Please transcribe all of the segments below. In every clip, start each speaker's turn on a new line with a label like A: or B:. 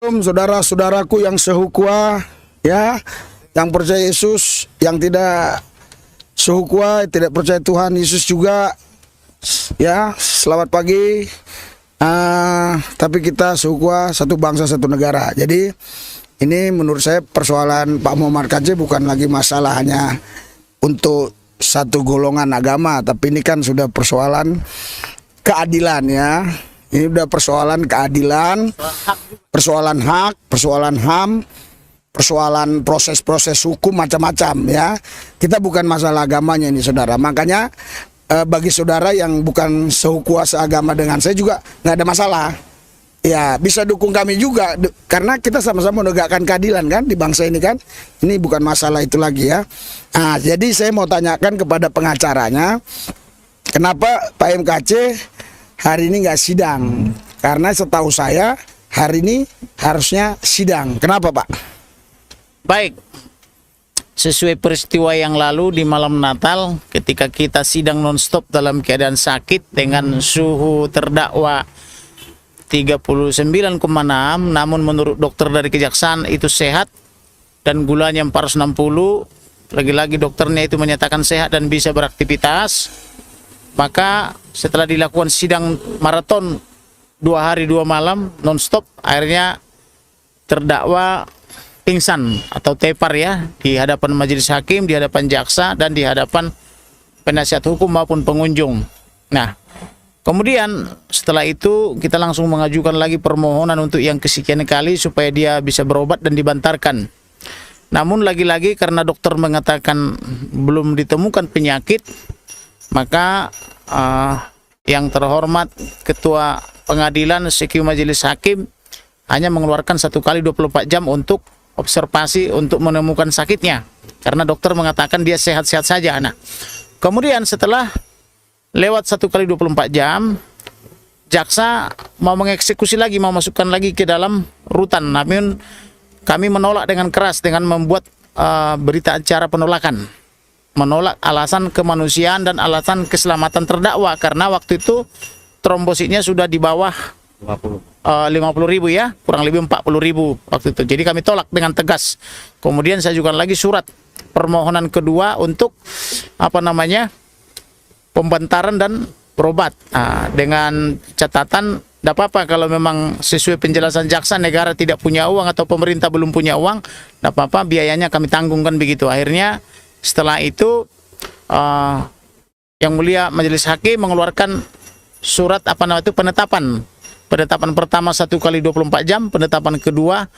A: Saudara-saudaraku yang sehukwa, ya, yang percaya Yesus, yang tidak sehukwa, tidak percaya Tuhan Yesus juga, ya, selamat pagi. Tapi kita sehukwa, satu bangsa satu negara. Jadi ini menurut saya persoalan Pak Muhammad KC bukan lagi masalah hanya untuk satu golongan agama, tapi ini kan sudah persoalan keadilan, ya. Ini udah persoalan keadilan, persoalan hak, persoalan HAM, persoalan proses-proses hukum macam-macam, ya. Kita bukan masalah agamanya ini, saudara. Makanya bagi saudara yang bukan sehukwa seagama dengan saya juga nggak ada masalah. Ya, bisa dukung kami juga karena kita sama-sama menegakkan keadilan kan di bangsa ini kan. Ini bukan masalah itu lagi, ya. Nah, jadi saya mau tanyakan kepada pengacaranya, kenapa Pak MKC hari ini nggak sidang? Karena setahu saya hari ini harusnya sidang. Kenapa, Pak?
B: Baik, sesuai peristiwa yang lalu di malam Natal ketika kita sidang nonstop dalam keadaan sakit dengan suhu terdakwa 39,6, namun menurut dokter dari kejaksaan itu sehat dan gulanya 460, lagi-lagi dokternya itu menyatakan sehat dan bisa beraktivitas. Maka setelah dilakukan sidang maraton 2 hari 2 malam nonstop, akhirnya terdakwa pingsan atau tepar, ya, di hadapan majelis hakim, di hadapan jaksa, dan di hadapan penasihat hukum maupun pengunjung. Nah, kemudian setelah itu kita langsung mengajukan lagi permohonan untuk yang kesekian kali supaya dia bisa berobat dan dibantarkan. Namun lagi-lagi karena dokter mengatakan belum ditemukan penyakit, maka yang terhormat Ketua Pengadilan SQ Majelis Hakim hanya mengeluarkan 1 kali 24 jam untuk observasi untuk menemukan sakitnya, karena dokter mengatakan dia sehat-sehat saja. Nah, kemudian setelah lewat 1 kali 24 jam, jaksa mau mengeksekusi lagi, mau masukkan lagi ke dalam rutan. Namun kami menolak dengan keras dengan membuat berita acara penolakan, menolak alasan kemanusiaan dan alasan keselamatan terdakwa, karena waktu itu trombositnya sudah di bawah 50.000, ya, kurang lebih 40.000 waktu itu. Jadi kami tolak dengan tegas. Kemudian saya ajukan lagi surat permohonan kedua untuk pembantaran dan berobat, dengan catatan tidak apa-apa kalau memang sesuai penjelasan jaksa negara tidak punya uang atau pemerintah belum punya uang, tidak apa-apa, biayanya kami tanggungkan begitu. Akhirnya setelah itu Yang Mulia Majelis Hakim mengeluarkan surat penetapan pertama 1 kali 24 jam, penetapan kedua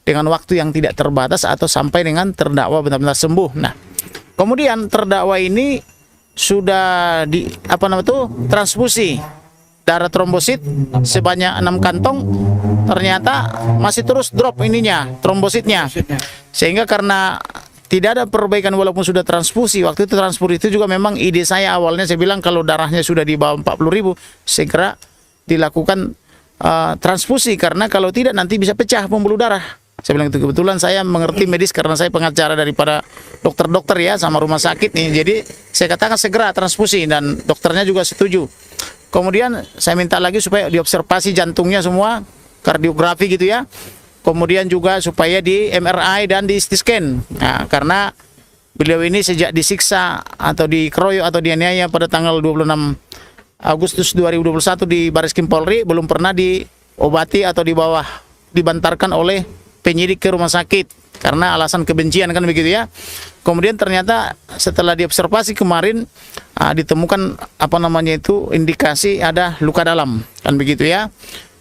B: dengan waktu yang tidak terbatas atau sampai dengan terdakwa benar-benar sembuh. Nah, kemudian terdakwa ini sudah transfusi darah trombosit sebanyak 6 kantong, ternyata masih terus drop trombositnya, sehingga karena tidak ada perbaikan walaupun sudah transfusi. Waktu itu transfusi itu juga memang ide saya awalnya, saya bilang kalau darahnya sudah di bawah 40.000 segera dilakukan transfusi, karena kalau tidak nanti bisa pecah pembuluh darah. Saya bilang itu. Kebetulan saya mengerti medis karena saya pengacara daripada dokter-dokter, ya, sama rumah sakit nih. Jadi saya katakan segera transfusi dan dokternya juga setuju. Kemudian saya minta lagi supaya diobservasi jantungnya semua, kardiografi gitu, ya. Kemudian juga supaya di MRI dan di CT scan. Nah, karena beliau ini sejak disiksa atau dikeroyok atau dianiaya pada tanggal 26 Agustus 2021 di Bareskrim Polri, belum pernah diobati atau dibantarkan oleh penyidik ke rumah sakit karena alasan kebencian, kan begitu, ya. Kemudian ternyata setelah diobservasi kemarin ditemukan indikasi ada luka dalam, kan begitu, ya.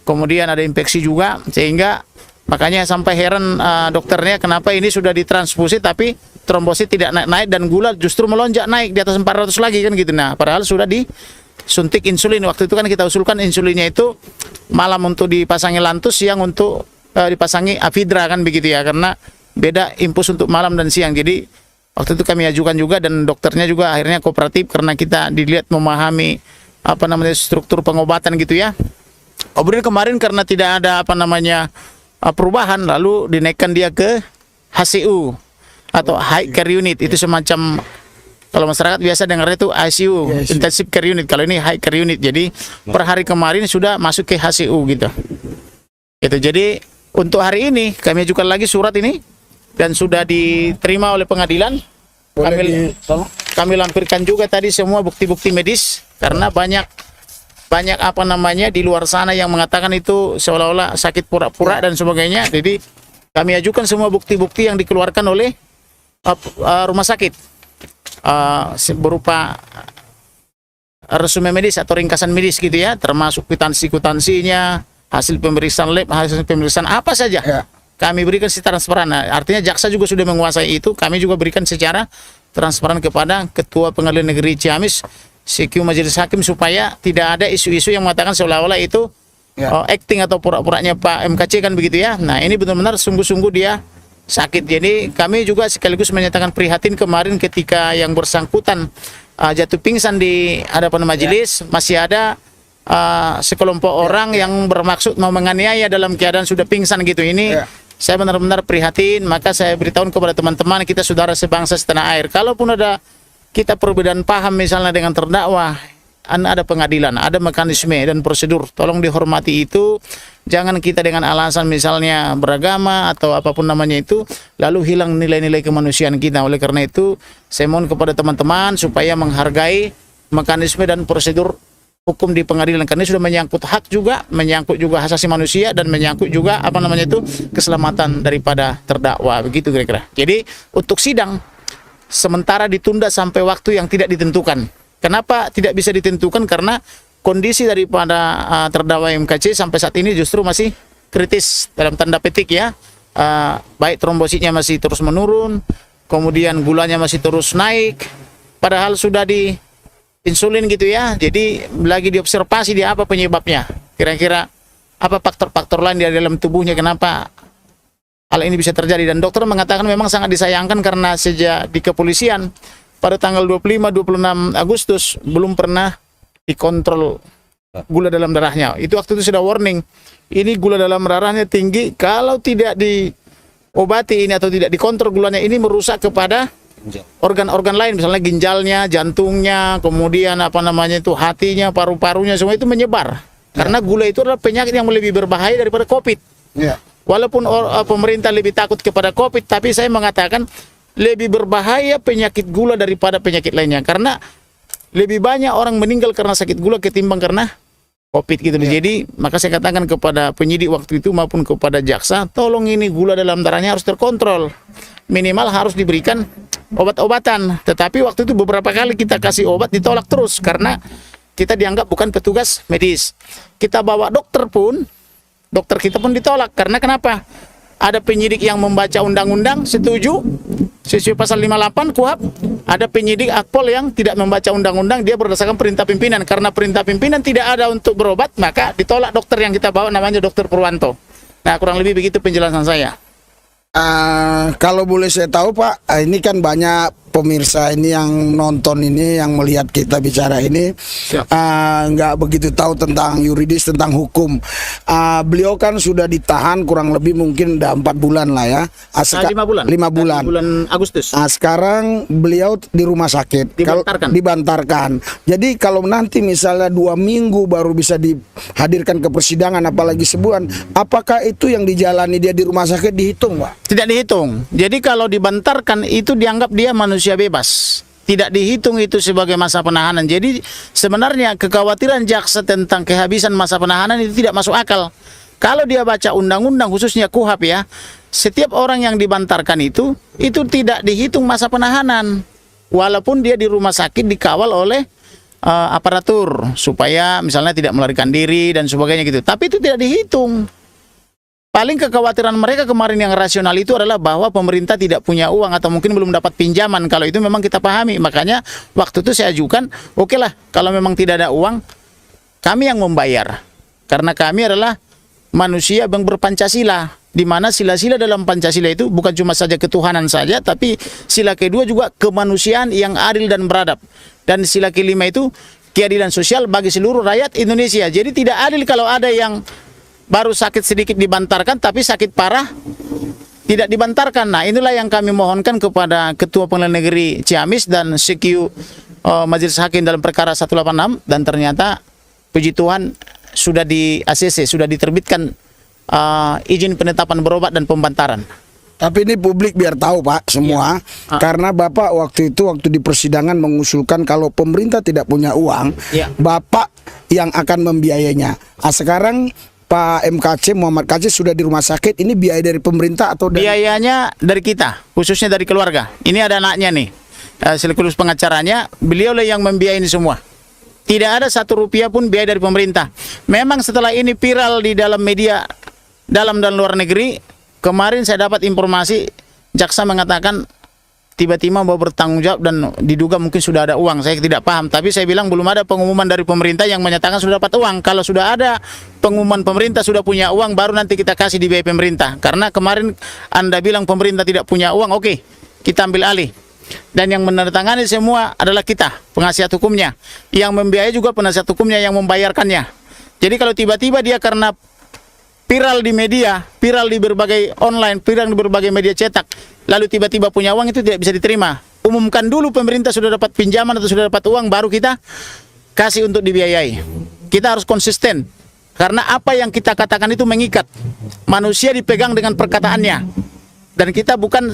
B: Kemudian ada infeksi juga, sehingga makanya sampai heran dokternya kenapa ini sudah ditransfusi tapi trombosit tidak naik-naik dan gula justru melonjak naik di atas 400 lagi, kan gitu. Nah, padahal sudah disuntik insulin. Waktu itu kan kita usulkan insulinnya itu malam untuk dipasangi Lantus, siang untuk dipasangi Avidra, kan begitu, ya, karena beda impuls untuk malam dan siang. Jadi waktu itu kami ajukan juga dan dokternya juga akhirnya kooperatif karena kita dilihat memahami struktur pengobatan gitu, ya. Kemudian kemarin karena tidak ada perubahan, lalu dinaikkan dia ke HCU atau High Care Unit. Itu semacam, kalau masyarakat biasa dengar itu ICU, yes, Intensive Care Unit. Kalau ini High Care Unit. Jadi per hari kemarin sudah masuk ke HCU gitu. Jadi untuk hari ini kami ajukan lagi surat ini dan sudah diterima oleh pengadilan. Kami lampirkan juga tadi semua bukti-bukti medis karena banyak apa namanya di luar sana yang mengatakan itu seolah-olah sakit pura-pura dan sebagainya. Jadi kami ajukan semua bukti-bukti yang dikeluarkan oleh rumah sakit berupa resume medis atau ringkasan medis gitu ya, termasuk kwitansi-kwitansinya, hasil pemeriksaan lab, hasil pemeriksaan apa saja.
A: Ya.
B: Kami berikan secara transparan. Nah, artinya jaksa juga sudah menguasai itu. Kami juga berikan secara transparan kepada Ketua Pengadilan Negeri Ciamis, CQ Majelis Hakim, supaya tidak ada isu-isu yang mengatakan seolah-olah itu acting atau pura-puranya Pak MKC kan begitu ya. Nah, ini benar-benar sungguh-sungguh dia sakit. Jadi kami juga sekaligus menyatakan prihatin kemarin ketika yang bersangkutan jatuh pingsan di hadapan majelis. Masih ada sekelompok orang yang bermaksud mau menganiaya dalam keadaan sudah pingsan gitu. Ini saya benar-benar prihatin. Maka saya beritahu kepada teman-teman kita, saudara sebangsa setanah air, kalaupun ada kita perbedaan paham misalnya dengan terdakwa, ada pengadilan, ada mekanisme dan prosedur, tolong dihormati itu. Jangan kita dengan alasan misalnya beragama atau apapun namanya itu lalu hilang nilai-nilai kemanusiaan kita. Oleh karena itu saya mohon kepada teman-teman supaya menghargai mekanisme dan prosedur hukum di pengadilan, karena sudah menyangkut hak juga, menyangkut juga hak asasi manusia, dan menyangkut juga apa namanya itu keselamatan daripada terdakwa, begitu kira-kira. Jadi untuk sidang sementara ditunda sampai waktu yang tidak ditentukan. Kenapa tidak bisa ditentukan? Karena kondisi daripada terdakwa MKC sampai saat ini justru masih kritis dalam tanda petik ya. Baik trombositnya masih terus menurun, kemudian gulanya masih terus naik, padahal sudah di insulin gitu ya. Jadi lagi diobservasi dia apa penyebabnya, kira-kira apa faktor-faktor lain di dalam tubuhnya kenapa hal ini bisa terjadi. Dan dokter mengatakan memang sangat disayangkan karena sejak di kepolisian pada tanggal 25-26 Agustus belum pernah dikontrol gula dalam darahnya. Itu waktu itu sudah warning, ini gula dalam darahnya tinggi, kalau tidak diobati ini atau tidak dikontrol gulanya ini merusak kepada organ-organ lain, misalnya ginjalnya, jantungnya, kemudian apa namanya itu hatinya, paru-parunya, semua itu menyebar. Karena gula itu adalah penyakit yang lebih berbahaya daripada COVID. Walaupun pemerintah lebih takut kepada COVID, tapi saya mengatakan lebih berbahaya penyakit gula daripada penyakit lainnya. Karena lebih banyak orang meninggal karena sakit gula ketimbang karena COVID gitu. Jadi maka saya katakan kepada penyidik waktu itu maupun kepada jaksa, tolong ini gula dalam darahnya harus terkontrol. Minimal harus diberikan obat-obatan. Tetapi waktu itu beberapa kali kita kasih obat ditolak terus karena kita dianggap bukan petugas medis. Kita bawa dokter pun, dokter kita pun ditolak. Karena kenapa? Ada penyidik yang membaca undang-undang setuju sesuai pasal 58 KUHP. Ada penyidik Akpol yang tidak membaca undang-undang, dia berdasarkan perintah pimpinan. Karena perintah pimpinan tidak ada untuk berobat, maka ditolak dokter yang kita bawa, namanya Dokter Purwanto. Nah, kurang lebih begitu penjelasan saya.
A: Kalau boleh saya tahu Pak, ini kan banyak pemirsa ini yang nonton ini, yang melihat kita bicara ini nggak begitu tahu tentang yuridis, tentang hukum. Beliau kan sudah ditahan kurang lebih mungkin udah 4 bulan lah ya.
B: 5 bulan.
A: 5 bulan.
B: Bulan Agustus.
A: Sekarang beliau di rumah sakit. Dibantarkan. Jadi kalau nanti misalnya 2 minggu baru bisa dihadirkan ke persidangan, apalagi sebulan, apakah itu yang dijalani dia di rumah sakit dihitung Pak?
B: Tidak dihitung. Jadi kalau dibantarkan itu dianggap dia manusia bebas. Tidak dihitung itu sebagai masa penahanan. Jadi sebenarnya kekhawatiran jaksa tentang kehabisan masa penahanan itu tidak masuk akal. Kalau dia baca undang-undang khususnya KUHP ya, setiap orang yang dibantarkan itu tidak dihitung masa penahanan. Walaupun dia di rumah sakit dikawal oleh aparatur supaya misalnya tidak melarikan diri dan sebagainya gitu. Tapi itu tidak dihitung. Paling kekhawatiran mereka kemarin yang rasional itu adalah bahwa pemerintah tidak punya uang atau mungkin belum dapat pinjaman. Kalau itu memang kita pahami. Makanya waktu itu saya ajukan, oke lah kalau memang tidak ada uang, kami yang membayar. Karena kami adalah manusia yang berpancasila. Di mana sila-sila dalam Pancasila itu bukan cuma saja ketuhanan saja, tapi sila kedua juga kemanusiaan yang adil dan beradab. Dan sila kelima itu keadilan sosial bagi seluruh rakyat Indonesia. Jadi tidak adil kalau ada yang baru sakit sedikit dibantarkan, tapi sakit parah tidak dibantarkan. Nah, inilah yang kami mohonkan kepada Ketua Pengadilan Negeri Ciamis dan CQ Majelis Hakim dalam perkara 186, dan ternyata puji Tuhan sudah di ACC, sudah diterbitkan izin penetapan berobat dan pembantaran.
A: Tapi ini publik biar tahu Pak semua, karena Bapak waktu di persidangan mengusulkan kalau pemerintah tidak punya uang, Bapak yang akan membiayainya. Nah, sekarang Pak MKC Muhammad KC sudah di rumah sakit, ini biaya dari pemerintah atau dari...
B: Biayanya dari kita, khususnya dari keluarga. Ini ada anaknya nih, sekaligus pengacaranya, beliau lah yang membiayai ini semua. Tidak ada 1 rupiah pun biaya dari pemerintah. Memang setelah ini viral di dalam media dalam dan luar negeri, kemarin saya dapat informasi jaksa mengatakan tiba-tiba mau bertanggung jawab dan diduga mungkin sudah ada uang. Saya tidak paham, tapi saya bilang belum ada pengumuman dari pemerintah yang menyatakan sudah dapat uang. Kalau sudah ada pengumuman pemerintah sudah punya uang, baru nanti kita kasih di biaya pemerintah. Karena kemarin Anda bilang pemerintah tidak punya uang, oke, kita ambil alih. Dan yang menandatangani semua adalah kita, penasihat hukumnya. Yang membiayai juga penasihat hukumnya yang membayarkannya. Jadi kalau tiba-tiba dia karena viral di media, viral di berbagai online, viral di berbagai media cetak, lalu tiba-tiba punya uang, itu tidak bisa diterima. Umumkan dulu pemerintah sudah dapat pinjaman atau sudah dapat uang, baru kita kasih untuk dibiayai. Kita harus konsisten, karena apa yang kita katakan itu mengikat. Manusia dipegang dengan perkataannya. Dan kita bukan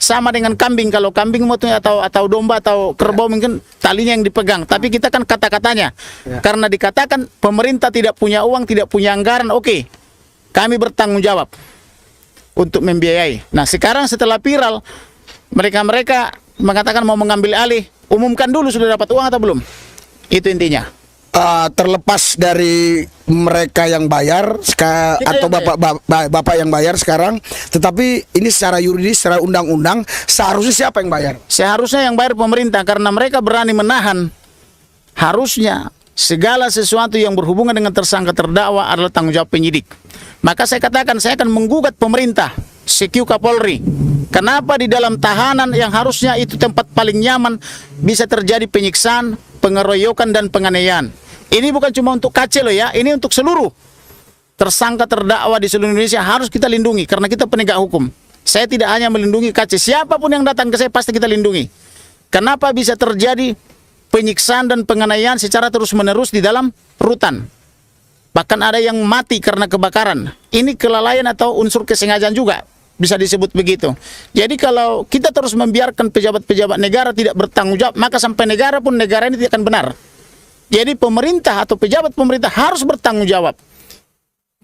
B: sama dengan kambing. Kalau kambing atau domba atau kerbau mungkin talinya yang dipegang, tapi kita kan kata-katanya. Karena dikatakan pemerintah tidak punya uang, tidak punya anggaran, oke, kami bertanggung jawab untuk membiayai. Nah, sekarang setelah viral, mereka mengatakan mau mengambil alih. Umumkan dulu sudah dapat uang atau belum. Itu intinya.
A: Terlepas dari mereka yang bayar atau bapak yang bayar sekarang, tetapi ini secara yuridis, secara undang-undang, seharusnya siapa yang bayar?
B: Seharusnya yang bayar pemerintah, karena mereka berani menahan. Harusnya segala sesuatu yang berhubungan dengan tersangka terdakwa adalah tanggung jawab penyidik. Maka saya katakan saya akan menggugat pemerintah, CQ Kapolri. Kenapa di dalam tahanan yang harusnya itu tempat paling nyaman bisa terjadi penyiksaan, pengeroyokan dan penganiayaan. Ini bukan cuma untuk KC loh ya, ini untuk seluruh tersangka terdakwa di seluruh Indonesia harus kita lindungi karena kita penegak hukum. Saya tidak hanya melindungi KC, siapapun yang datang ke saya pasti kita lindungi. Kenapa bisa terjadi penyiksaan dan penganiayaan secara terus-menerus di dalam rutan? Bahkan ada yang mati karena kebakaran. Ini kelalaian atau unsur kesengajaan juga, bisa disebut begitu. Jadi kalau kita terus membiarkan pejabat-pejabat negara tidak bertanggung jawab, maka sampai negara pun negara ini tidak akan benar. Jadi pemerintah atau pejabat pemerintah harus bertanggung jawab,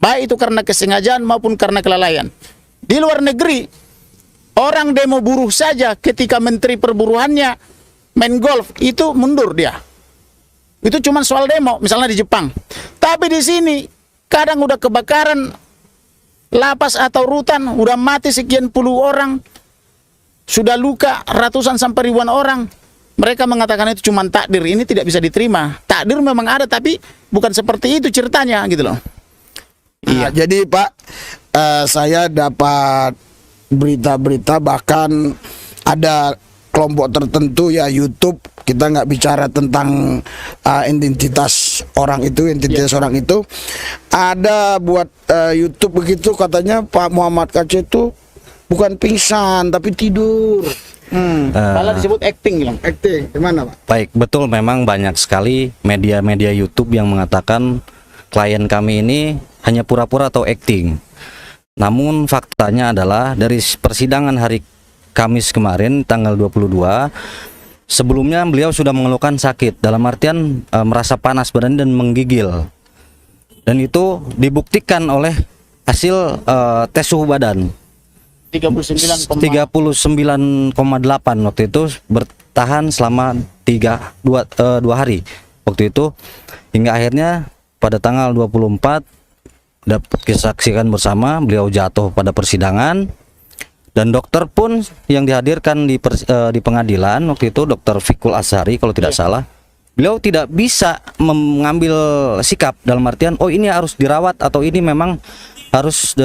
B: baik itu karena kesengajaan maupun karena kelalaian. Di luar negeri, orang demo buruh saja ketika menteri perburuannya main golf, itu mundur dia. Itu cuma soal demo, misalnya di Jepang. Tapi di sini, kadang udah kebakaran lapas atau rutan, udah mati sekian puluh orang, sudah luka ratusan sampai ribuan orang. Mereka mengatakan itu cuma takdir, ini tidak bisa diterima. Takdir memang ada, tapi bukan seperti itu ceritanya, gitu loh.
A: Iya. Jadi Pak, saya dapat berita-berita bahkan ada kelompok tertentu ya YouTube, kita nggak bicara tentang identitas orang itu, orang itu ada buat YouTube begitu, katanya Pak Muhammad KC itu bukan pingsan tapi tidur.
B: Malah disebut acting, bilang.
A: Acting, gimana Pak?
C: Baik, betul, memang banyak sekali media-media YouTube yang mengatakan klien kami ini hanya pura-pura atau acting. Namun faktanya adalah dari persidangan hari Kamis kemarin tanggal 22, sebelumnya beliau sudah mengeluhkan sakit, dalam artian merasa panas badan dan menggigil. Dan itu dibuktikan oleh hasil tes suhu badan. 39,8 waktu itu, bertahan selama 2 hari waktu itu, hingga akhirnya pada tanggal 24 dapat disaksikan bersama beliau jatuh pada persidangan. Dan dokter pun yang dihadirkan di pengadilan waktu itu, Dokter Fikul Azhari kalau tidak salah, beliau tidak bisa mengambil sikap dalam artian oh ini harus dirawat atau ini memang harus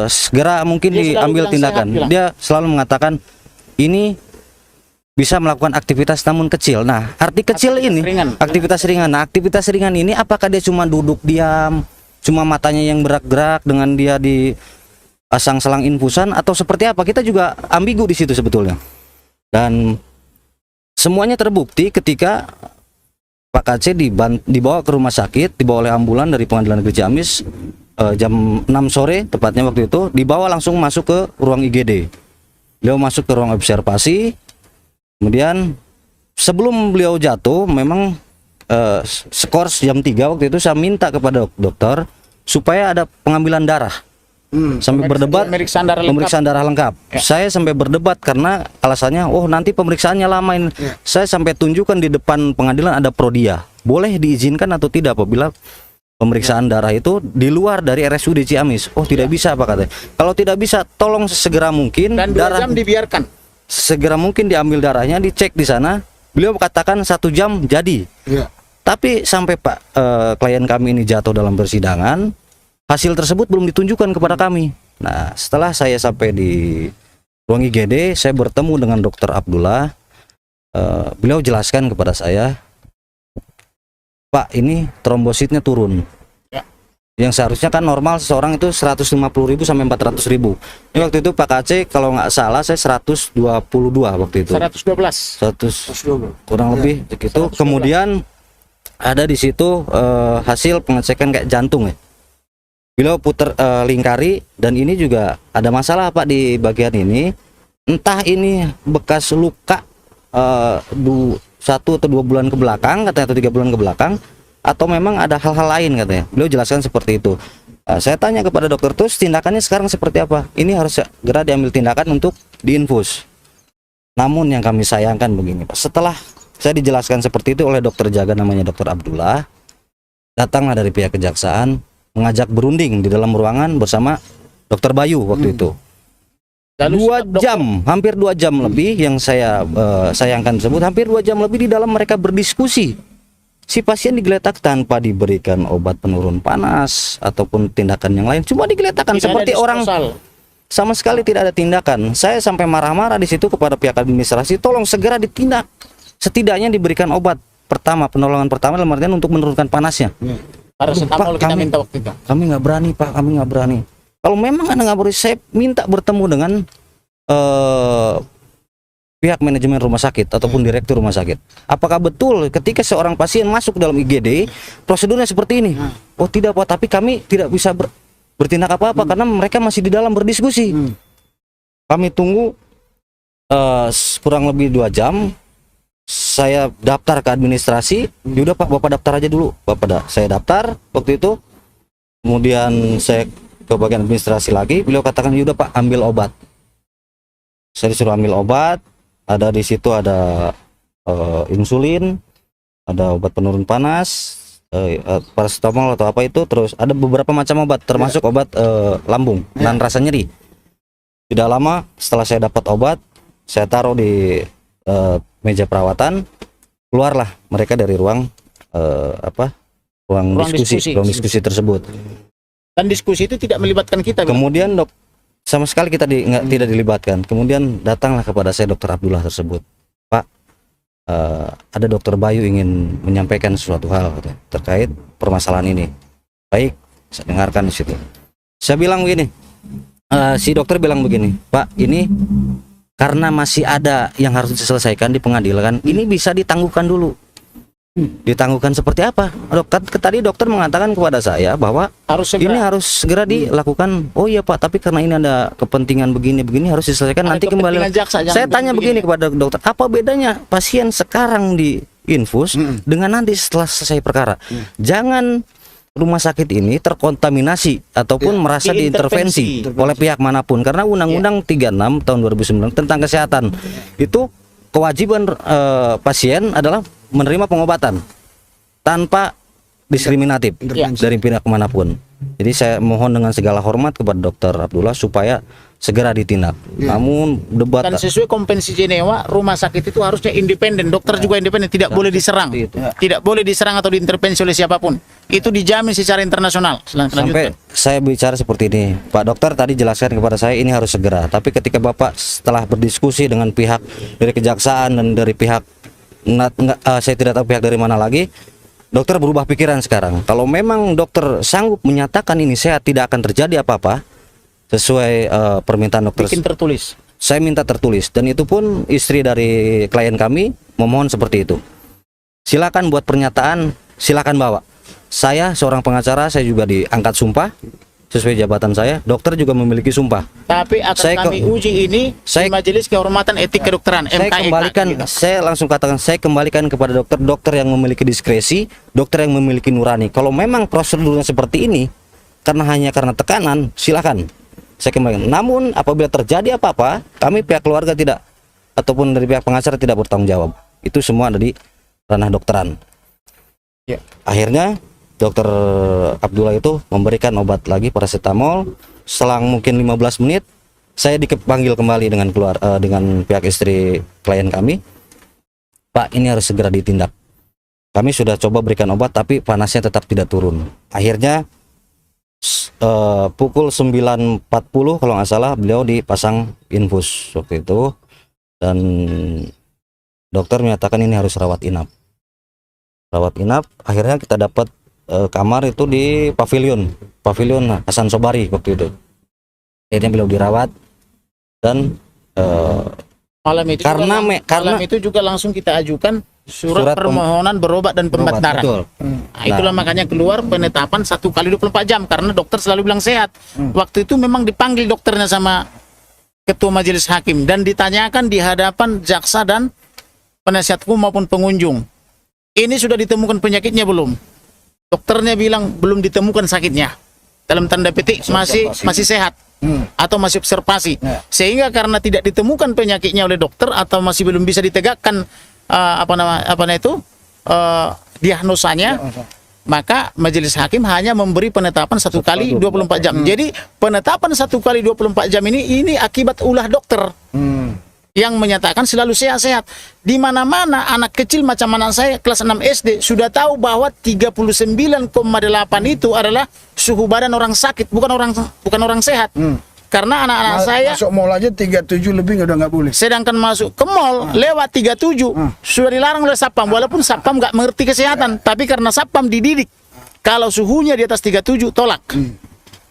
C: segera mungkin diambil tindakan. Dia selalu mengatakan ini bisa melakukan aktivitas namun kecil. Nah, arti kecil ini aktivitas ringan. Nah, aktivitas ringan ini apakah dia cuma duduk diam, cuma matanya yang gerak-gerak dengan dia di pasang selang infusan atau seperti apa? Kita juga ambigu di situ sebetulnya. Dan semuanya terbukti ketika Pak KC dibawa ke rumah sakit, dibawa oleh ambulan dari Pengadilan Negeri Ciamis. jam 6 sore tepatnya waktu itu, dibawa langsung masuk ke ruang IGD. Beliau masuk ke ruang observasi. Kemudian sebelum beliau jatuh, memang skors jam 3 waktu itu saya minta kepada dokter supaya ada pengambilan darah. Sampai berdebat pemeriksaan darah lengkap.
B: Ya.
C: Saya sampai berdebat karena alasannya, oh nanti pemeriksaannya lama ini. Saya sampai tunjukkan di depan pengadilan ada prodia. Boleh diizinkan atau tidak apabila pemeriksaan darah itu di luar dari RSUD Ciamis. Oh tidak bisa Pak katanya. Kalau tidak bisa, tolong segera mungkin
B: Dan 2 jam dibiarkan.
C: segera mungkin diambil darahnya, dicek di sana. Beliau katakan 1 jam jadi. Tapi sampai klien kami ini jatuh dalam persidangan, hasil tersebut belum ditunjukkan kepada kami. Nah, setelah saya sampai di ruang IGD, saya bertemu dengan Dokter Abdullah. Beliau jelaskan kepada saya, Pak, ini trombositnya turun.
B: Ya.
C: Yang seharusnya kan normal seseorang itu 150.000 sampai 400.000. Ini waktu itu Pak KC kalau nggak salah saya 122 waktu itu.
B: 112.
C: 100 kurang lebih begitu.
B: 112.
C: Kemudian ada di situ hasil pengecekan kayak jantung ya. Beliau putar lingkari, dan ini juga ada masalah Pak di bagian ini. Entah ini bekas luka 1 atau 2 bulan ke belakang katanya, atau 3 bulan ke belakang, atau memang ada hal-hal lain katanya. Beliau jelaskan seperti itu. Saya tanya kepada dokter, terus tindakannya sekarang seperti apa? Ini harus segera diambil tindakan untuk diinfus. Namun yang kami sayangkan begini Pak, setelah saya dijelaskan seperti itu oleh dokter jaga namanya Dokter Abdullah, datanglah dari pihak kejaksaan mengajak berunding di dalam ruangan bersama Dokter Bayu waktu itu.
B: Lalu
C: 2 jam, hampir 2 jam lebih yang saya sayangkan tersebut, hampir 2 jam lebih di dalam mereka berdiskusi. Si pasien digeletak tanpa diberikan obat penurun panas ataupun tindakan yang lain, cuma digeletakkan
B: Tidak
C: seperti
B: ada
C: orang,
B: disposal.
C: sama sekali tidak ada tindakan. Saya sampai marah-marah di situ kepada pihak administrasi, tolong segera ditindak. Setidaknya diberikan obat pertama, penolongan pertama dalam artian untuk menurunkan panasnya.
B: Paracetamol
C: Pak,
B: kita minta waktu itu.
C: Kami nggak berani Pak, kami nggak berani. Kalau memang Anda nggak berani, saya minta bertemu dengan pihak manajemen rumah sakit ataupun direktur rumah sakit. Apakah betul ketika seorang pasien masuk dalam IGD prosedurnya seperti ini? Oh tidak Pak, tapi kami tidak bisa bertindak apa-apa karena mereka masih di dalam berdiskusi. Kami tunggu kurang lebih 2 jam. Saya daftar ke administrasi. Yaudah Pak, Bapak daftar aja dulu. Saya daftar waktu itu. Kemudian saya ke bagian administrasi lagi. Beliau katakan, yaudah Pak, ambil obat. Saya disuruh ambil obat. Ada di situ ada insulin, ada obat penurun panas, paracetamol atau apa itu. Terus ada beberapa macam obat, termasuk obat lambung dan rasa nyeri. Tidak lama setelah saya dapat obat, saya taruh di meja perawatan, keluarlah mereka dari ruang ruang diskusi tersebut.
B: Dan diskusi itu tidak melibatkan kita.
C: Kemudian sama sekali kita tidak dilibatkan. Kemudian datanglah kepada saya Dokter Abdullah tersebut, Pak, ada Dokter Bayu ingin menyampaikan sesuatu hal terkait permasalahan ini. Baik, saya dengarkan di situ. Saya bilang begini, si dokter bilang begini, Pak, ini karena masih ada yang harus diselesaikan di pengadilan, ini bisa ditangguhkan dulu. Ditangguhkan seperti apa? Tadi dokter mengatakan kepada saya bahwa ini harus segera dilakukan. Oh iya Pak, tapi karena ini ada kepentingan begini-begini harus diselesaikan, nanti kembali. Saya tanya begini kepada dokter, apa bedanya pasien sekarang di infus dengan nanti setelah selesai perkara? Jangan rumah sakit ini terkontaminasi ataupun merasa diintervensi oleh pihak manapun, karena Undang-Undang 36 tahun 2009 tentang kesehatan itu kewajiban pasien adalah menerima pengobatan tanpa diskriminatif dari pihak manapun. Jadi saya mohon dengan segala hormat kepada Dokter Abdullah supaya segera ditindak. Namun debat
B: dan sesuai Konvensi Jenewa, rumah sakit itu harusnya independen, dokter juga independen, tidak boleh diserang, tidak boleh diserang atau diintervensi oleh siapapun. Itu dijamin secara internasional.
C: Sampai saya bicara seperti ini, Pak Dokter tadi jelaskan kepada saya ini harus segera. Tapi ketika Bapak setelah berdiskusi dengan pihak dari kejaksaan dan dari pihak saya tidak tahu pihak dari mana lagi, dokter berubah pikiran sekarang. Kalau memang dokter sanggup menyatakan ini sehat, tidak akan terjadi apa-apa sesuai permintaan dokter.
B: Bikin tertulis.
C: Saya minta tertulis, dan itu pun istri dari klien kami memohon seperti itu. Silakan buat pernyataan, silakan bawa. Saya seorang pengacara, saya juga diangkat sumpah sesuai jabatan saya. Dokter juga memiliki sumpah.
B: Tapi akan
C: Saya
B: kami uji ini di Majelis Kehormatan Etik Kedokteran
C: Saya
B: MKEK.
C: kembalikan,
B: gitu.
C: saya langsung katakan, saya kembalikan kepada dokter yang memiliki diskresi, dokter yang memiliki nurani. Kalau memang prosedurnya seperti ini, karena tekanan, silakan saya kembalikan. Namun apabila terjadi apa-apa, kami pihak keluarga tidak, ataupun dari pihak pengacara tidak bertanggung jawab. Itu semua ada di ranah dokteran.
B: Ya.
C: Akhirnya dokter Abdullah itu memberikan obat lagi paracetamol. Selang mungkin 15 menit saya dipanggil kembali dengan pihak istri klien kami. Pak, ini harus segera ditindak. Kami sudah coba berikan obat tapi panasnya tetap tidak turun. Akhirnya pukul 9.40 kalau nggak salah beliau dipasang infus waktu itu, dan dokter menyatakan ini harus rawat inap. Akhirnya kita dapat kamar itu di pavilion Hasan Sobari waktu itu. Akhirnya beliau dirawat, dan
B: malam itu juga langsung kita ajukan surat permohonan berobat dan pembenaran.
C: Betul.
B: Nah, itulah makanya keluar penetapan 1 kali 24 jam karena dokter selalu bilang sehat. Waktu itu memang dipanggil dokternya sama ketua majelis hakim dan ditanyakan di hadapan jaksa dan penasihat hukum maupun pengunjung. Ini sudah ditemukan penyakitnya belum? Dokternya bilang belum ditemukan sakitnya. Dalam tanda petik masih sehat. Atau masih observasi. Sehingga karena tidak ditemukan penyakitnya oleh dokter atau masih belum bisa ditegakkan diagnosanya, maka majelis hakim hanya memberi penetapan 1 kali 24 jam. Jadi penetapan 1 kali 24 jam ini akibat ulah dokter yang menyatakan selalu sehat-sehat. Di mana-mana anak kecil macam anak saya kelas 6 SD sudah tahu bahwa 39,8 itu adalah suhu badan orang sakit, bukan orang sehat. Karena anak-anak saya
A: masuk mall aja 37 lebih udah nggak boleh.
B: Sedangkan masuk ke mall lewat 37 sudah dilarang oleh Satpam, walaupun Satpam nggak mengerti kesehatan, tapi karena Satpam dididik kalau suhunya di atas 37 tolak.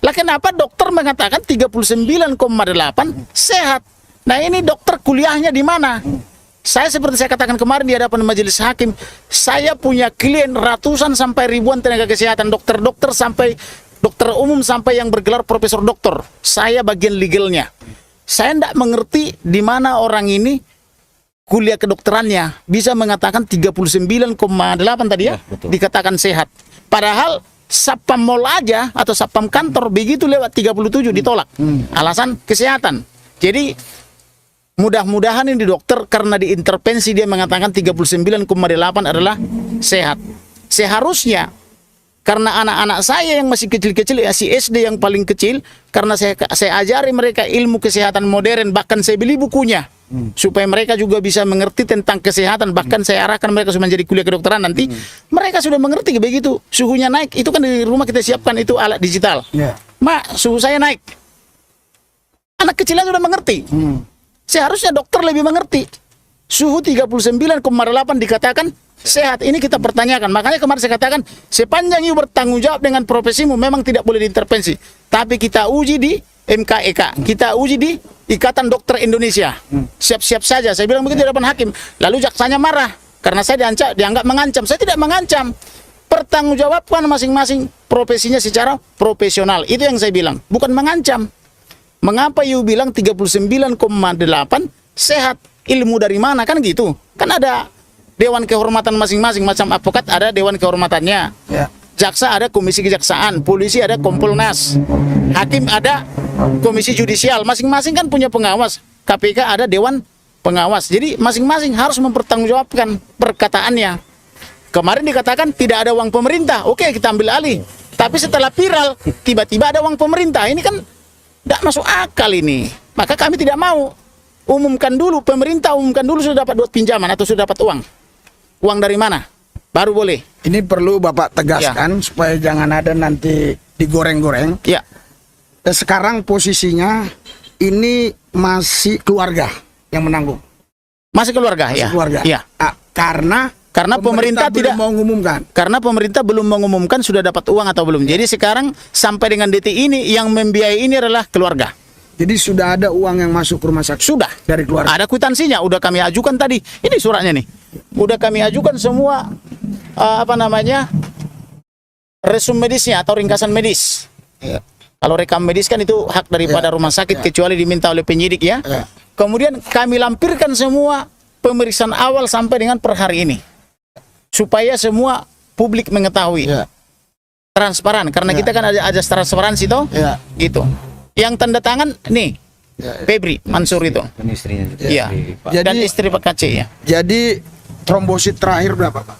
B: Lah kenapa dokter mengatakan 39,8 sehat? Nah ini dokter kuliahnya di mana? Saya seperti saya katakan kemarin di hadapan majelis hakim, saya punya klien ratusan sampai ribuan tenaga kesehatan, dokter-dokter sampai dokter umum sampai yang bergelar profesor doktor. Saya bagian legalnya. Saya tidak mengerti di mana orang ini kuliah kedokterannya bisa mengatakan 39,8 tadi ya, dikatakan sehat. Padahal Satpam mall aja atau Satpam kantor begitu lewat 37 ditolak. Alasan kesehatan. Jadi mudah-mudahan ini dokter karena diintervensi dia mengatakan 39,8 adalah sehat. Seharusnya karena anak-anak saya yang masih kecil-kecil, si SD yang paling kecil, karena saya ajari mereka ilmu kesehatan modern, bahkan saya beli bukunya supaya mereka juga bisa mengerti tentang kesehatan, bahkan saya arahkan mereka sudah menjadi kuliah kedokteran nanti, mereka sudah mengerti begitu suhunya naik, itu kan di rumah kita siapkan itu alat digital. Mak, suhu saya naik. Anak kecilnya sudah mengerti. Seharusnya dokter lebih mengerti. Suhu 39,8 dikatakan sehat. Ini kita pertanyakan. Makanya kemarin saya katakan, sepanjang you bertanggung jawab dengan profesimu, memang tidak boleh diintervensi. Tapi kita uji di MKEK. Kita uji di Ikatan Dokter Indonesia. Siap-siap saja. Saya bilang begitu di hadapan hakim. Lalu jaksanya marah. Karena saya dianggap mengancam. Saya tidak mengancam. Pertanggungjawabkan masing-masing profesinya secara profesional. Itu yang saya bilang. Bukan mengancam. Mengapa you bilang 39,8 sehat? Ilmu dari mana? Kan gitu. Kan ada dewan kehormatan masing-masing. Macam advokat ada dewan kehormatannya. Jaksa ada komisi kejaksaan. Polisi ada Kompolnas. Hakim ada komisi judisial. Masing-masing kan punya pengawas. KPK ada dewan pengawas. Jadi masing-masing harus mempertanggungjawabkan perkataannya. Kemarin dikatakan tidak ada uang pemerintah. Oke, kita ambil alih. Tapi setelah viral, tiba-tiba ada uang pemerintah. Ini kan tidak masuk akal ini. Maka kami tidak mau. Umumkan dulu, pemerintah umumkan dulu sudah dapat duit pinjaman atau sudah dapat uang. Uang dari mana? Baru boleh. Ini perlu Bapak tegaskan supaya jangan ada nanti digoreng-goreng. Ya. Dan sekarang posisinya ini masih keluarga yang menanggung. Masih keluarga, masih ya. Keluarga. Ya. Karena pemerintah tidak mau mengumumkan. Karena pemerintah belum mengumumkan sudah dapat uang atau belum. Jadi sekarang sampai dengan detik ini yang membiayai ini adalah keluarga. Jadi sudah ada uang yang masuk ke rumah sakit? Sudah. Dari keluarga? Ada kwitansinya, udah kami ajukan tadi. Ini suratnya nih. Udah kami ajukan semua resum medisnya atau ringkasan medis. Kalau rekam medis kan itu hak daripada rumah sakit kecuali diminta oleh penyidik ya. Kemudian kami lampirkan semua pemeriksaan awal sampai dengan per hari ini. Supaya semua publik mengetahui. Transparan karena kita kan ada transparansi toh. Gitu. Yang tanda tangan nih Febri Mansur itu.
C: Dan istrinya juga.
B: Iya. Dan istri Pak KC ya.
A: Jadi trombosit terakhir berapa, Pak?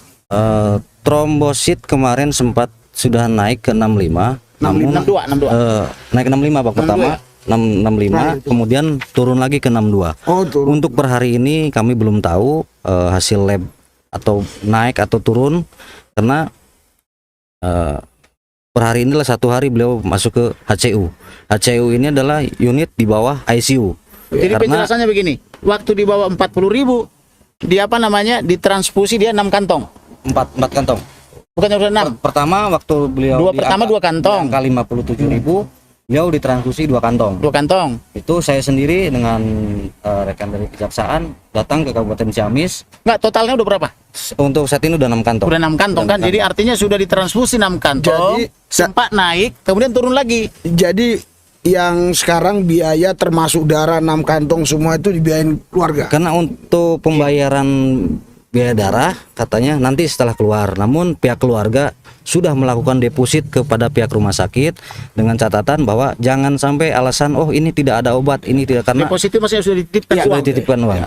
C: Trombosit kemarin sempat sudah naik ke 65. Namun
B: 62.
C: naik ke 65 Pak pertama. 65 kemudian turun lagi ke 62.
A: Oh, turun.
C: Untuk per hari ini kami belum tahu hasil lab atau naik atau turun karena per hari inilah satu hari beliau masuk ke HCU. HCU ini adalah unit di bawah ICU.
B: Jadi
C: Karena
B: penjelasannya begini, waktu di bawah 40.000 dia apa namanya ditransfusi dia 6 kantong.
C: 4 kantong.
B: Bukan udah 6.
C: Pertama waktu beliau
B: Dua kantong.
C: Angka 57.000, beliau ditransfusi 2 kantong.
B: 2 kantong.
C: Itu saya sendiri dengan rekan dari kejaksaan datang ke Kabupaten Ciamis.
B: Enggak, totalnya udah berapa?
C: Untuk saat ini udah 6 kantong.
B: Udah 6 kantong kan. Jadi artinya sudah ditransfusi 6 kantong.
A: Jadi,
B: sempat naik, kemudian turun lagi.
A: Jadi yang sekarang biaya termasuk darah 6 kantong semua itu dibiayain keluarga.
C: Karena untuk pembayaran biaya darah katanya nanti setelah keluar. Namun pihak keluarga sudah melakukan deposit kepada pihak rumah sakit dengan catatan bahwa jangan sampai alasan oh ini tidak ada obat, ini tidak, karena
B: Deposit itu masih sudah dititipkan
C: sudah
B: uang.
C: dititipkan uang.
B: Ya.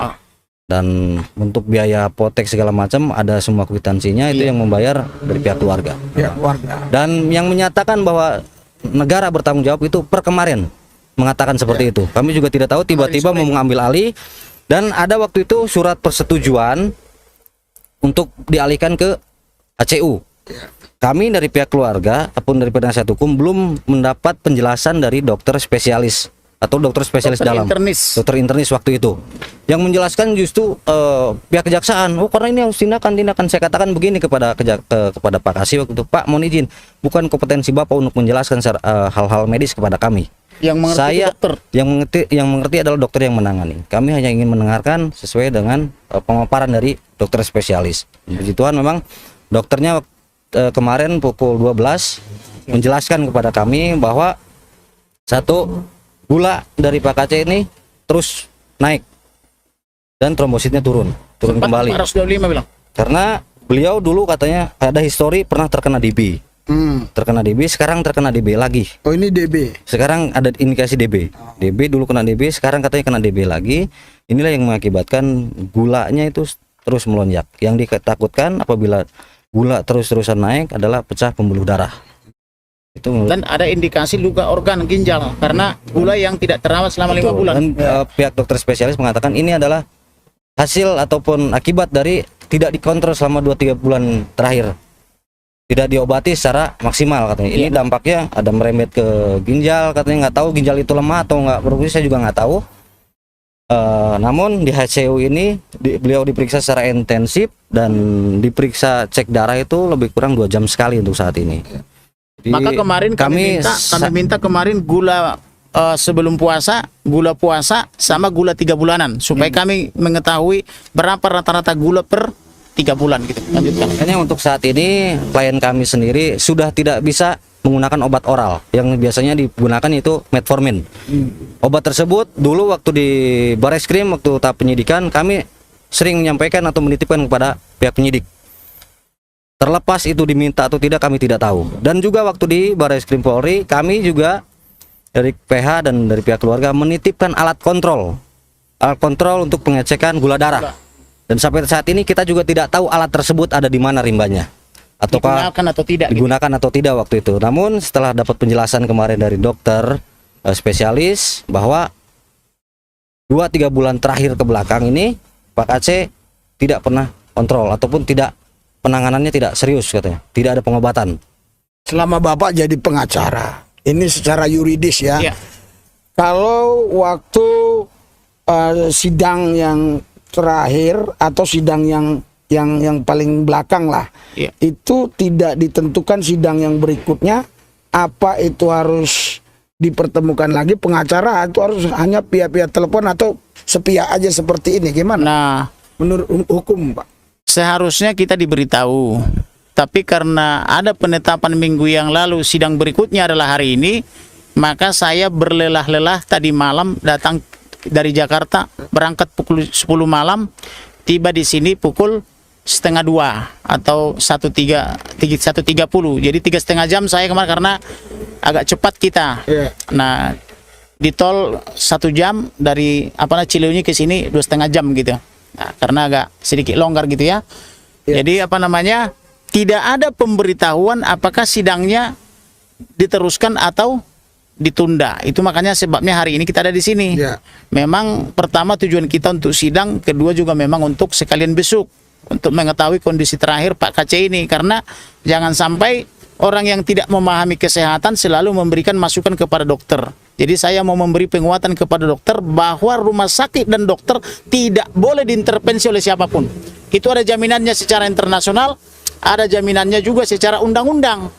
C: Dan untuk biaya apotek segala macam ada semua kwitansinya, itu yang membayar dari pihak keluarga.
A: Ya, keluarga.
C: Dan yang menyatakan bahwa negara bertanggung jawab itu per kemarin mengatakan seperti itu. Kami juga tidak tahu, tiba-tiba mau mengambil alih, dan ada waktu itu surat persetujuan untuk dialihkan ke HCU. Kami dari pihak keluarga ataupun dari penasihat hukum belum mendapat penjelasan dari dokter spesialis atau dokter spesialis dalam, dokter internis waktu itu, yang menjelaskan justru pihak kejaksaan. Oh, karena ini harus tindakan. Saya katakan begini kepada kepada Pak Kasih waktu itu, Pak, mohon izin, bukan kompetensi Bapak untuk menjelaskan hal-hal medis kepada kami.
B: Yang mengerti
C: Saya
B: dokter.
C: yang mengerti adalah dokter yang menangani. Kami hanya ingin mendengarkan sesuai dengan pemaparan dari dokter spesialis. Puji Tuhan memang dokternya kemarin pukul 12 menjelaskan kepada kami bahwa satu, gula dari Pak KC ini terus naik dan trombositnya turun kembali.
B: 425 bilang.
C: Karena beliau dulu katanya ada histori pernah terkena DB. Terkena DB, sekarang terkena DB lagi.
A: Oh, ini DB.
C: Sekarang ada indikasi DB. DB dulu kena DB, sekarang katanya kena DB lagi. Inilah yang mengakibatkan gulanya itu terus melonjak. Yang ditakutkan apabila gula terus-terusan naik adalah pecah pembuluh darah. Itu
B: Dan ada indikasi luka organ ginjal karena gula yang tidak terawat selama 5 bulan.
C: Dan pihak dokter spesialis mengatakan ini adalah hasil ataupun akibat dari tidak dikontrol selama 2-3 bulan terakhir. Tidak diobati secara maksimal katanya. Ini dampaknya ada merembet ke ginjal, katanya nggak tahu ginjal itu lemah atau nggak berfungsi, saya juga nggak tahu. Namun di HCU ini beliau diperiksa secara intensif dan diperiksa cek darah itu lebih kurang 2 jam sekali untuk saat ini. Jadi,
B: Maka kemarin kami minta kemarin gula sebelum puasa, gula puasa sama gula 3 bulanan supaya kami mengetahui berapa rata-rata gula per 3 bulan gitu. Lanjutkan.
C: Makanya untuk saat ini klien kami sendiri sudah tidak bisa menggunakan obat oral yang biasanya digunakan itu metformin. Obat tersebut dulu waktu di Bareskrim waktu tahap penyidikan kami sering menyampaikan atau menitipkan kepada pihak penyidik. Terlepas itu diminta atau tidak kami tidak tahu. Dan juga waktu di Bareskrim Polri kami juga dari PH dan dari pihak keluarga menitipkan alat kontrol untuk pengecekan gula darah. Dan sampai saat ini kita juga tidak tahu alat tersebut ada di mana rimbanya, ataukah digunakan atau tidak waktu itu. Namun setelah dapat penjelasan kemarin dari dokter spesialis bahwa 2-3 bulan terakhir ke belakang ini Pak Aceh tidak pernah kontrol ataupun tidak, penanganannya tidak serius katanya, tidak ada pengobatan.
A: Selama Bapak jadi pengacara, ini secara yuridis ya. Kalau waktu sidang yang terakhir atau sidang yang paling belakang lah, itu tidak ditentukan sidang yang berikutnya apa itu harus dipertemukan lagi pengacara atau harus hanya pihak-pihak telepon atau sepihak aja seperti ini, gimana?
B: Nah,
A: menurut hukum Pak,
B: seharusnya kita diberitahu, tapi karena ada penetapan minggu yang lalu sidang berikutnya adalah hari ini, Maka saya berlelah-lelah tadi malam datang dari Jakarta, berangkat pukul 10 malam, tiba di sini pukul setengah 2 atau 1.30. Jadi 3,5 jam saya kemarin karena agak cepat kita.
A: Iya.
B: Nah, di tol 1 jam dari Cileunyi ke sini 2,5 jam gitu. Nah, karena agak sedikit longgar gitu ya.
A: Iya.
B: Jadi tidak ada pemberitahuan apakah sidangnya diteruskan atau ditunda. Itu makanya sebabnya hari ini kita ada di sini.
A: Ya.
B: Memang pertama tujuan kita untuk sidang, kedua juga memang untuk sekalian besuk, untuk mengetahui kondisi terakhir Pak KC ini, karena jangan sampai orang yang tidak memahami kesehatan selalu memberikan masukan kepada dokter. Jadi saya mau memberi penguatan kepada dokter bahwa rumah sakit dan dokter tidak boleh diintervensi oleh siapapun. Itu ada jaminannya secara internasional, ada jaminannya juga secara undang-undang.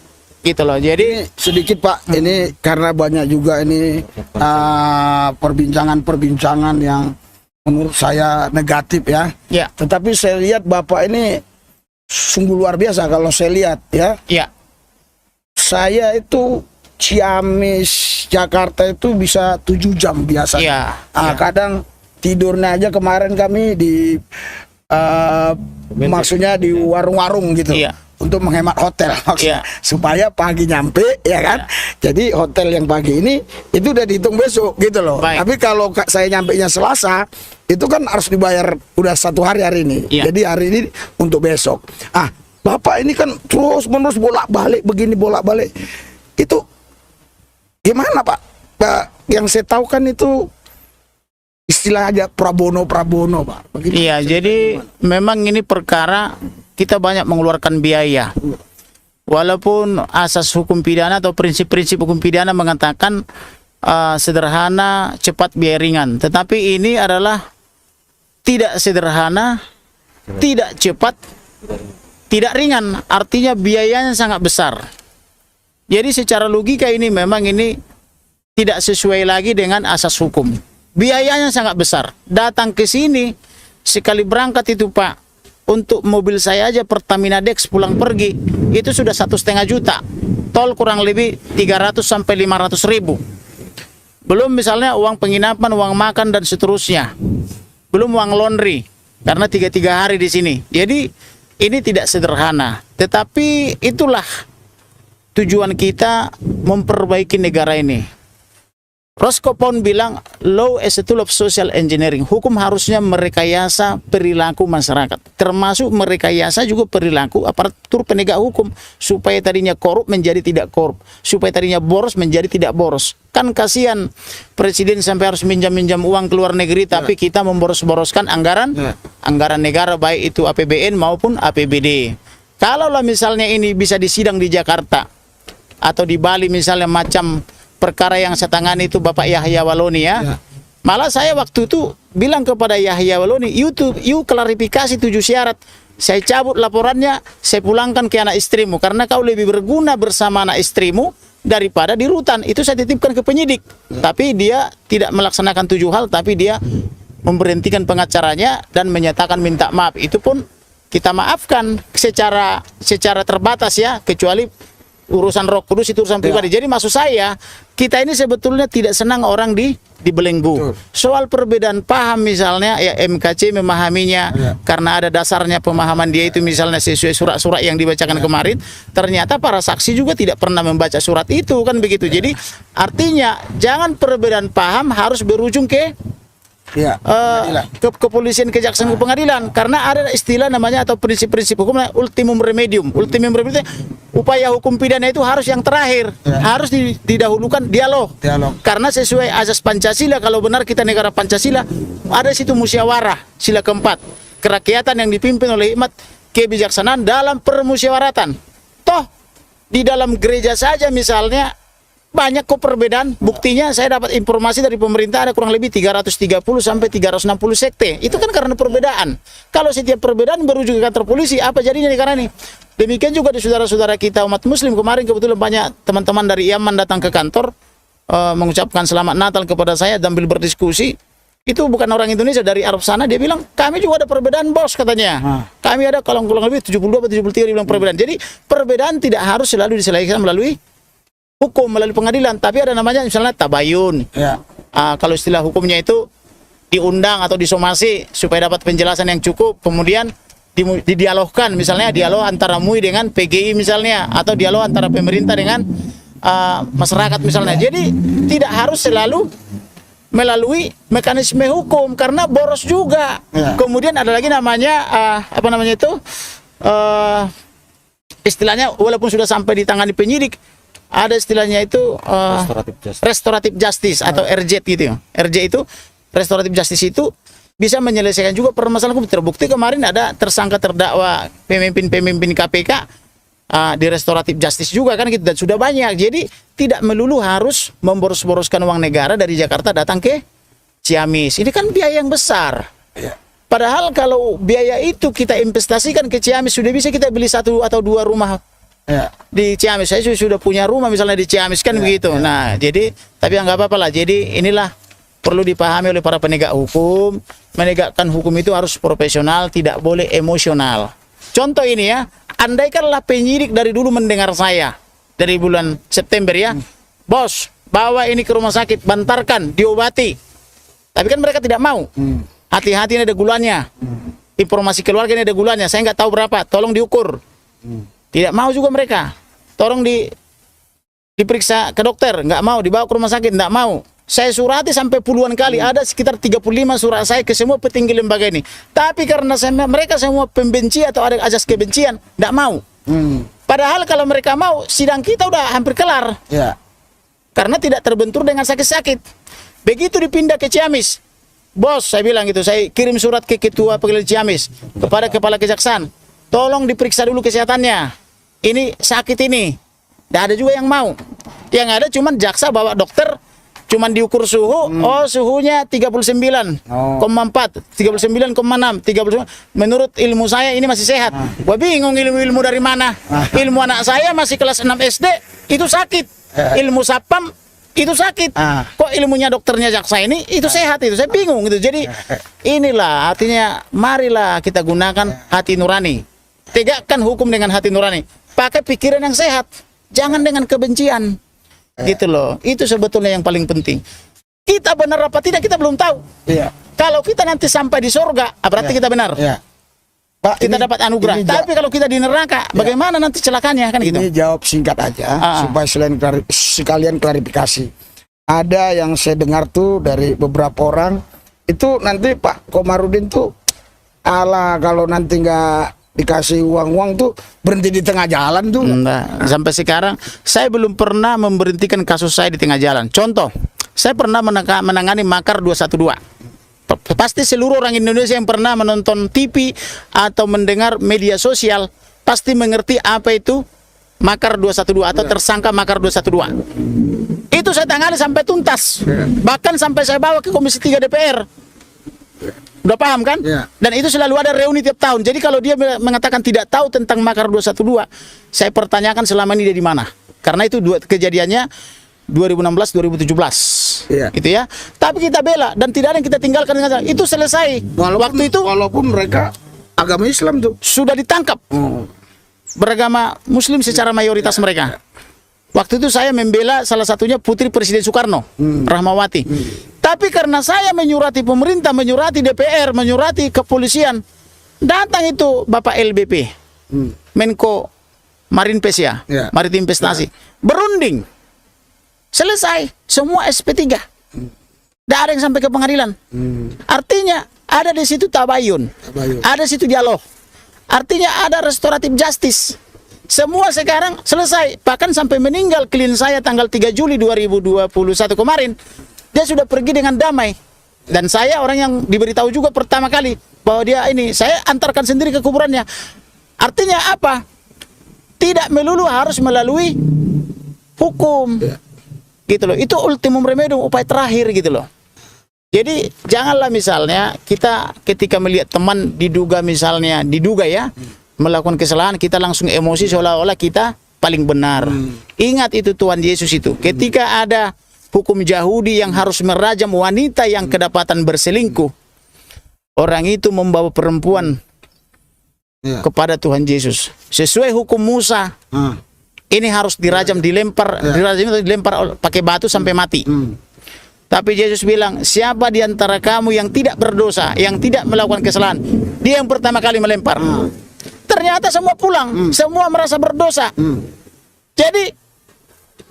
B: Gitu loh. Jadi
A: Sedikit Pak, ini karena banyak juga ini perbincangan-perbincangan yang menurut saya negatif ya.
B: ya,
A: Tetapi saya lihat Bapak ini sungguh luar biasa kalau saya lihat ya.
B: ya,
A: Saya itu Ciamis Jakarta itu bisa 7 jam biasanya.
B: ya.
A: Kadang tidurnya aja kemarin kami di maksudnya di warung-warung gitu.
B: Iya.
A: Untuk menghemat hotel maksudnya,
B: Iya.
A: supaya pagi nyampe ya kan. Jadi hotel yang pagi ini itu udah dihitung besok gitu loh.
B: Baik.
A: Tapi kalau saya nyampe nya Selasa itu kan harus dibayar udah 1 hari ini.
B: Iya.
A: Jadi hari ini untuk besok. Bapak ini kan terus menerus bolak-balik begini bolak-balik. Itu gimana Pak? Yang saya tahu kan itu istilah aja prabono Pak. Begitu.
B: Iya, jadi memang ini perkara kita banyak mengeluarkan biaya. Walaupun asas hukum pidana atau prinsip-prinsip hukum pidana mengatakan sederhana, cepat, biaya ringan. Tetapi ini adalah tidak sederhana, tidak cepat, tidak ringan. Artinya biayanya sangat besar. Jadi secara logika ini memang ini tidak sesuai lagi dengan asas hukum. Biayanya sangat besar. Datang ke sini sekali berangkat itu Pak, untuk mobil saya aja Pertamina Dex pulang pergi itu sudah 1,5 juta. Tol kurang lebih 300 sampai 500 ribu. Belum misalnya uang penginapan, uang makan dan seterusnya. Belum uang laundry karena 3 hari di sini. Jadi ini tidak sederhana. Tetapi itulah tujuan kita memperbaiki negara ini. Roscoe Pound bilang, law is a tool of social engineering. Hukum harusnya merekayasa perilaku masyarakat, termasuk merekayasa juga perilaku aparatur penegak hukum, supaya tadinya korup menjadi tidak korup, supaya tadinya boros menjadi tidak boros. Kan kasihan presiden sampai harus minjam-minjam uang ke luar negeri, tapi kita memboros-boroskan anggaran negara, baik itu APBN maupun APBD. Kalaulah misalnya ini bisa disidang di Jakarta atau di Bali misalnya, macam perkara yang saya tangani itu Bapak Yahya Waloni ya. Malah saya waktu itu bilang kepada Yahya Waloni, you klarifikasi 7 syarat. Saya cabut laporannya, saya pulangkan ke anak istrimu, karena kau lebih berguna bersama anak istrimu daripada di rutan. Itu saya titipkan ke penyidik. Tapi dia tidak melaksanakan 7 hal, tapi dia memberhentikan pengacaranya dan menyatakan minta maaf. Itu pun kita maafkan secara terbatas ya, kecuali urusan Roh Kudus itu urusan pribadi. Jadi maksud saya, kita ini sebetulnya tidak senang orang dibelenggu. Soal perbedaan paham misalnya, ya MKC memahaminya karena ada dasarnya pemahaman dia itu misalnya sesuai surat-surat yang dibacakan kemarin. Ternyata para saksi juga tidak pernah membaca surat itu, kan begitu. Jadi artinya jangan perbedaan paham harus berujung ke kepolisian, kejaksaan, ke pengadilan, karena ada istilah namanya atau prinsip-prinsip hukum ultimum remedium. Ultimum remedium upaya hukum pidana itu harus yang terakhir, harus didahulukan dialog. Karena sesuai asas Pancasila, kalau benar kita negara Pancasila, ada situ musyawarah, sila keempat, kerakyatan yang dipimpin oleh hikmat kebijaksanaan dalam permusyawaratan. Toh di dalam gereja saja misalnya banyak kok perbedaan. Buktinya saya dapat informasi dari pemerintah ada kurang lebih 330 sampai 360 sekte. Itu kan karena perbedaan. Kalau setiap perbedaan berujung ke kantor polisi, apa jadinya negara ini? Demikian juga di saudara-saudara kita umat muslim. Kemarin kebetulan banyak teman-teman dari Yaman datang ke kantor mengucapkan selamat Natal kepada saya dan berdiskusi. Itu bukan orang Indonesia, dari Arab sana. Dia bilang, kami juga ada perbedaan bos katanya. Kami ada kalau kurang lebih 72 atau 73 dia bilang perbedaan. Jadi perbedaan tidak harus selalu diselesaikan melalui hukum melalui pengadilan, tapi ada namanya misalnya tabayun.
A: Ya.
B: Kalau istilah hukumnya itu diundang atau disomasi supaya dapat penjelasan yang cukup, kemudian didialogkan, misalnya dialog antara MUI dengan PGI misalnya, atau dialog antara pemerintah dengan masyarakat misalnya. Jadi tidak harus selalu melalui mekanisme hukum karena boros juga.
A: Ya.
B: Kemudian ada lagi namanya apa namanya itu istilahnya, walaupun sudah sampai ditangani penyidik, ada istilahnya itu restoratif justice atau RJ gitu. RJ itu restoratif justice itu bisa menyelesaikan juga permasalahan hukum. Terbukti kemarin ada tersangka terdakwa pemimpin KPK di restoratif justice juga kan gitu, dan sudah banyak. Jadi tidak melulu harus memboros-boroskan uang negara dari Jakarta datang ke Ciamis. Ini kan biaya yang besar.
A: Ya.
B: Padahal kalau biaya itu kita investasikan ke Ciamis, sudah bisa kita beli 1 atau 2 rumah
A: Ya.
B: di Ciamis. Saya sudah punya rumah misalnya di Ciamis kan begitu. Nah, jadi tapi nggak apa-apa lah. Jadi inilah perlu dipahami oleh para penegak hukum. Menegakkan hukum itu harus profesional, tidak boleh emosional. Contoh ini ya, andaikanlah penyidik dari dulu mendengar saya dari bulan September ya, bos, bawa ini ke rumah sakit, bantarkan, diobati. Tapi kan mereka tidak mau. Hati-hati, ini ada gulanya. Informasi keluarga ini ada gulanya. Saya nggak tahu berapa, tolong diukur. Tidak mau juga mereka. Tolong diperiksa ke dokter, nggak mau. Dibawa ke rumah sakit, nggak mau. Saya surati sampai puluhan kali, ada sekitar 35 surat saya ke semua petinggi lembaga ini. Tapi karena mereka semua pembenci atau ada asas kebencian, nggak mau. Padahal kalau mereka mau, sidang kita udah hampir kelar.
A: Ya.
B: Karena tidak terbentur dengan sakit-sakit. Begitu dipindah ke Ciamis, bos, saya bilang gitu, saya kirim surat ke ketua pengadilan Ciamis, kepada kepala kejaksaan, tolong diperiksa dulu kesehatannya. Ini sakit ini. Tidak ada juga yang mau. Yang ada cuman jaksa bawa dokter, cuman diukur suhu, oh suhunya 39,4, 39,6, 39. Menurut ilmu saya ini masih sehat. Gua bingung ilmu-ilmu dari mana. Ilmu anak saya masih kelas 6 SD, itu sakit. Ilmu sapam, itu sakit. Kok ilmunya dokternya jaksa ini, itu sehat itu. Saya bingung gitu. Jadi inilah artinya, marilah kita gunakan hati nurani. Tegakkan hukum dengan hati nurani. Pakai pikiran yang sehat. Jangan dengan kebencian. Gitu loh. Itu sebetulnya yang paling penting. Kita benar apa tidak kita belum tahu.
A: Iya.
B: Kalau kita nanti sampai di surga, berarti kita benar.
A: Ya. Pak,
B: Kita dapat anugerah. Tapi kalau kita di neraka, bagaimana nanti celakanya kan gitu.
A: ini jawab singkat aja supaya sekalian klarifikasi. Ada yang saya dengar tuh dari beberapa orang itu nanti Pak Komarudin tuh kalau nanti nggak dikasih uang tuh berhenti di tengah jalan tuh.
B: Nah, sampai sekarang saya belum pernah memberhentikan kasus saya di tengah jalan. Contoh, saya pernah menangani makar 212. Pasti seluruh orang Indonesia yang pernah menonton TV atau mendengar media sosial pasti mengerti apa itu makar 212 atau tersangka makar 212. Itu saya tangani sampai tuntas. Bahkan sampai saya bawa ke Komisi 3 DPR. Udah paham kan?
A: Ya.
B: Dan itu selalu ada reuni tiap tahun. Jadi kalau dia mengatakan tidak tahu tentang makar 212, saya pertanyakan selama ini dia di mana. Karena itu kejadiannya 2016-2017.
A: Iya.
B: Gitu ya. Tapi kita bela dan tidak ada yang kita tinggalkan dengan itu selesai. Waktu itu
A: walaupun mereka agama Islam tuh
B: sudah ditangkap. Beragama Muslim secara mayoritas mereka. Waktu itu saya membela salah satunya putri Presiden Soekarno, Rahmawati. Tapi karena saya menyurati pemerintah, menyurati DPR, menyurati kepolisian, datang itu Bapak LBP, Menko Marinpes ya, Maritim Investasi, berunding. Selesai, semua SP3. Tidak ada yang sampai ke pengadilan. Artinya ada di situ tabayun, ada di situ dialog. Artinya ada restoratif justice. Semua sekarang selesai. Bahkan sampai meninggal klien saya tanggal 3 Juli 2021 kemarin. Dia sudah pergi dengan damai. Dan saya orang yang diberitahu juga pertama kali bahwa dia ini, saya antarkan sendiri ke kuburannya. Artinya apa? Tidak melulu harus melalui hukum. Gitu loh. Itu ultimum remedium, upaya terakhir gitu loh. Jadi janganlah misalnya kita ketika melihat teman diduga ya melakukan kesalahan, kita langsung emosi seolah-olah kita paling benar. Ingat itu Tuhan Yesus itu. Ketika ada hukum Yahudi yang harus merajam wanita yang kedapatan berselingkuh, orang itu membawa perempuan kepada Tuhan Yesus. Sesuai hukum Musa, ini harus dirajam, dilempar pakai batu sampai mati. Tapi Yesus bilang, siapa di antara kamu yang tidak berdosa, yang tidak melakukan kesalahan, dia yang pertama kali melempar. Ternyata semua pulang, semua merasa berdosa. Jadi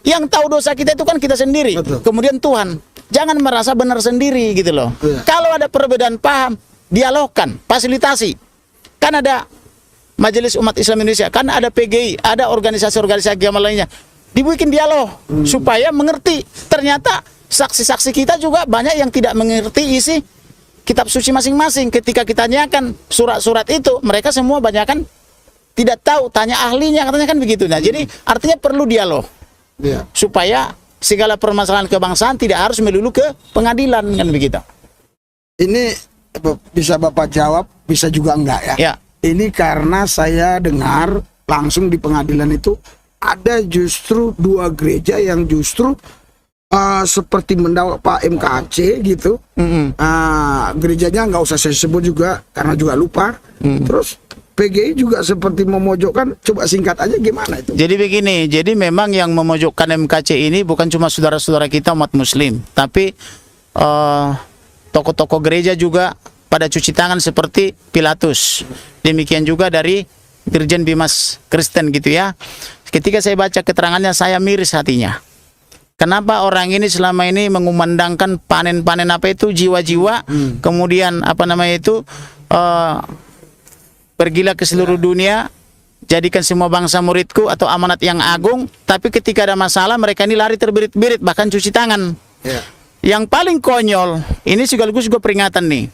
B: yang tahu dosa kita itu kan kita sendiri.
A: Betul.
B: Kemudian Tuhan. Jangan merasa benar sendiri gitu loh. Kalau ada perbedaan paham, dialogkan, fasilitasi. Kan ada Majelis Umat Islam Indonesia, kan ada PGI, ada organisasi-organisasi agama lainnya. Dibikin dialog supaya mengerti. Ternyata saksi-saksi kita juga banyak yang tidak mengerti isi kitab suci masing-masing. Ketika kita tanyakan surat-surat itu, mereka semua banyak kan tidak tahu, tanya ahlinya, katanya kan begitu. Nah, jadi artinya perlu dialog. Supaya segala permasalahan kebangsaan tidak harus melulu ke pengadilan, kan begitu.
A: Ini bisa Bapak jawab, bisa juga enggak ya?
B: Ya.
A: Ini karena saya dengar langsung di pengadilan itu ada justru 2 gereja yang justru seperti mendakwa Pak MKC gitu. Gerejanya nggak usah saya sebut juga karena juga lupa. Terus PGI juga seperti memojokkan. Coba singkat aja gimana itu?
B: Jadi begini, jadi memang yang memojokkan MKC ini bukan cuma saudara-saudara kita umat Muslim, tapi tokoh-tokoh gereja juga pada cuci tangan seperti Pilatus. Demikian juga dari Dirjen Bimas Kristen gitu ya. Ketika saya baca keterangannya, saya miris hatinya. Kenapa orang ini selama ini mengumandangkan panen-panen apa itu jiwa-jiwa, kemudian apa namanya itu pergilah ke seluruh dunia, jadikan semua bangsa muridku atau amanat yang agung. Tapi ketika ada masalah mereka ini lari terbirit-birit, bahkan cuci tangan. Yang paling konyol ini sekaligus juga peringatan nih.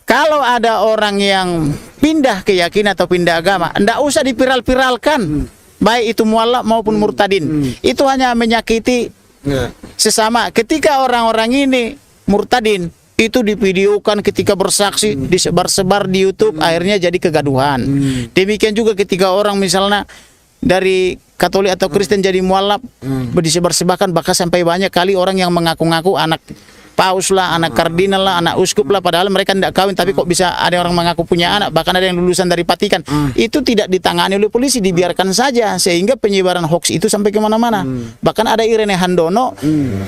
B: Kalau ada orang yang pindah keyakinan atau pindah agama, ndak usah dipiral-piralkan, baik itu mualaf maupun murtadin. Itu hanya menyakiti sesama. Ketika orang-orang ini murtadin, itu divideokan ketika bersaksi, disebar-sebar di YouTube, akhirnya jadi kegaduhan. Demikian juga ketika orang misalnya dari Katolik atau Kristen jadi mualaf, disebar-sebarkan, bahkan sampai banyak kali orang yang mengaku-ngaku anak paus lah, anak kardinal lah, anak uskup lah, padahal mereka tidak kawin, tapi kok bisa ada orang mengaku punya anak, bahkan ada yang lulusan dari Vatikan. Itu tidak ditangani oleh polisi, dibiarkan saja, sehingga penyebaran hoax itu sampai kemana-mana. Bahkan ada Irene Handono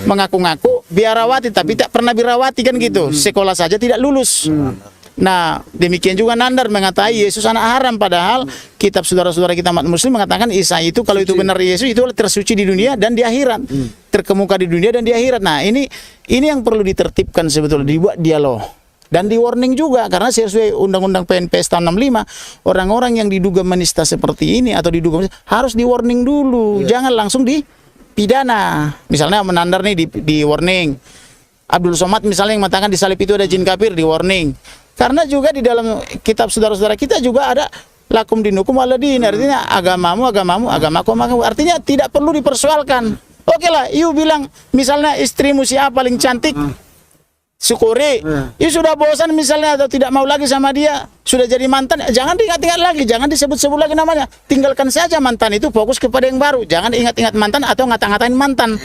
B: mengaku-ngaku biarawati, tapi tak pernah biarawati kan gitu, sekolah saja tidak lulus. Nah, demikian juga Nandar mengatakan Yesus anak haram, padahal kitab saudara-saudara kita umat Muslim mengatakan Isa itu, kalau itu benar Yesus, itu tersuci di dunia dan di akhirat, terkemuka di dunia dan di akhirat. Nah, ini yang perlu ditertibkan sebetulnya, dibuat dialog dan di warning juga, karena sesuai Undang-Undang PNPS tahun 65, orang-orang yang diduga menista seperti ini atau diduga harus di warning dulu, jangan langsung dipidana. Misalnya Menandar nih di warning, Abdul Somad misalnya yang mengatakan di salib itu ada jin kafir, di warning. Karena juga di dalam kitab saudara-saudara kita juga ada lakum dinukum waladin, artinya agamamu, agamaku. Artinya tidak perlu dipersoalkan. Oke lah, you bilang misalnya istrimu siapa paling cantik, syukuri. You sudah bosan misalnya atau tidak mau lagi sama dia, sudah jadi mantan, jangan diingat-ingat lagi, jangan disebut-sebut lagi namanya. Tinggalkan saja mantan itu, fokus kepada yang baru. Jangan ingat-ingat mantan atau ngata-ngatain mantan.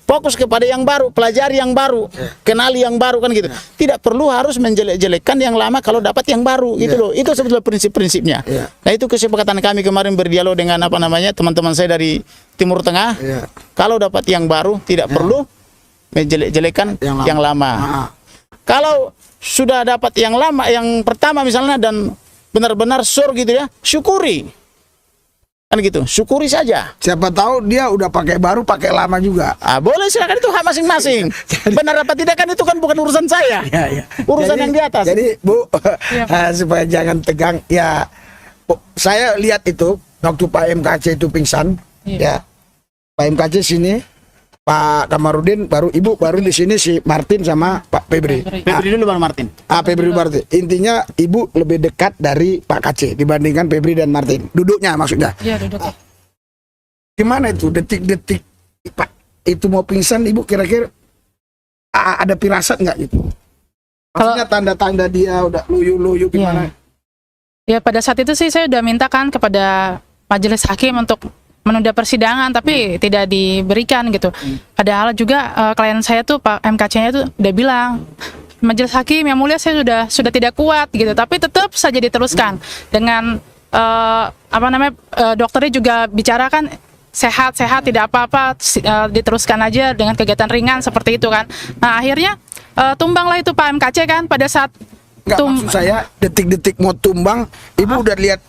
B: Fokus kepada yang baru, pelajari yang baru, kenali yang baru kan gitu. Tidak perlu harus menjelek-jelekkan yang lama kalau dapat yang baru gitu loh. Itu sebetulnya prinsip-prinsipnya. Nah, itu kesepakatan kami kemarin berdialog dengan teman-teman saya dari Timur Tengah. Kalau dapat yang baru tidak perlu menjelek-jelekkan yang lama. Kalau sudah dapat yang lama, yang pertama misalnya, dan benar-benar sur gitu ya, syukuri. Kan gitu, syukuri saja.
A: Siapa tahu dia udah pakai baru, pakai lama juga.
B: Boleh, silakan, itu hak masing-masing. Benar apa tidak kan itu kan bukan urusan saya. Urusan yang di atas.
A: Jadi Bu, supaya jangan tegang ya, saya lihat itu waktu Pak MKC itu pingsan, ya Pak MKC sini, Pak Kamarudin, baru Ibu, baru di sini si Martin sama Pak Febri.
B: Febri dulu baru Martin.
A: Febri Martin. Intinya Ibu lebih dekat dari Pak KC dibandingkan Febri dan Martin. Duduknya maksudnya.
D: Iya, duduk.
A: Gimana itu detik-detik Pak itu mau pingsan, Ibu kira-kira ada firasat nggak gitu? Maksudnya tanda-tanda dia udah loyo-loyo gimana?
D: Ya, pada saat itu sih saya udah mintakan kepada majelis hakim untuk menunda persidangan, tapi tidak diberikan gitu. Padahal juga klien saya tuh Pak MKC-nya tuh udah bilang, majelis hakim yang mulia saya sudah tidak kuat gitu, tapi tetap saja diteruskan dengan dokternya juga bicarakan sehat-sehat, tidak apa-apa, diteruskan aja dengan kegiatan ringan seperti itu kan. Nah akhirnya tumbanglah itu Pak MKC kan pada saat
A: Enggak, maksud saya detik-detik mau tumbang, ibu udah lihat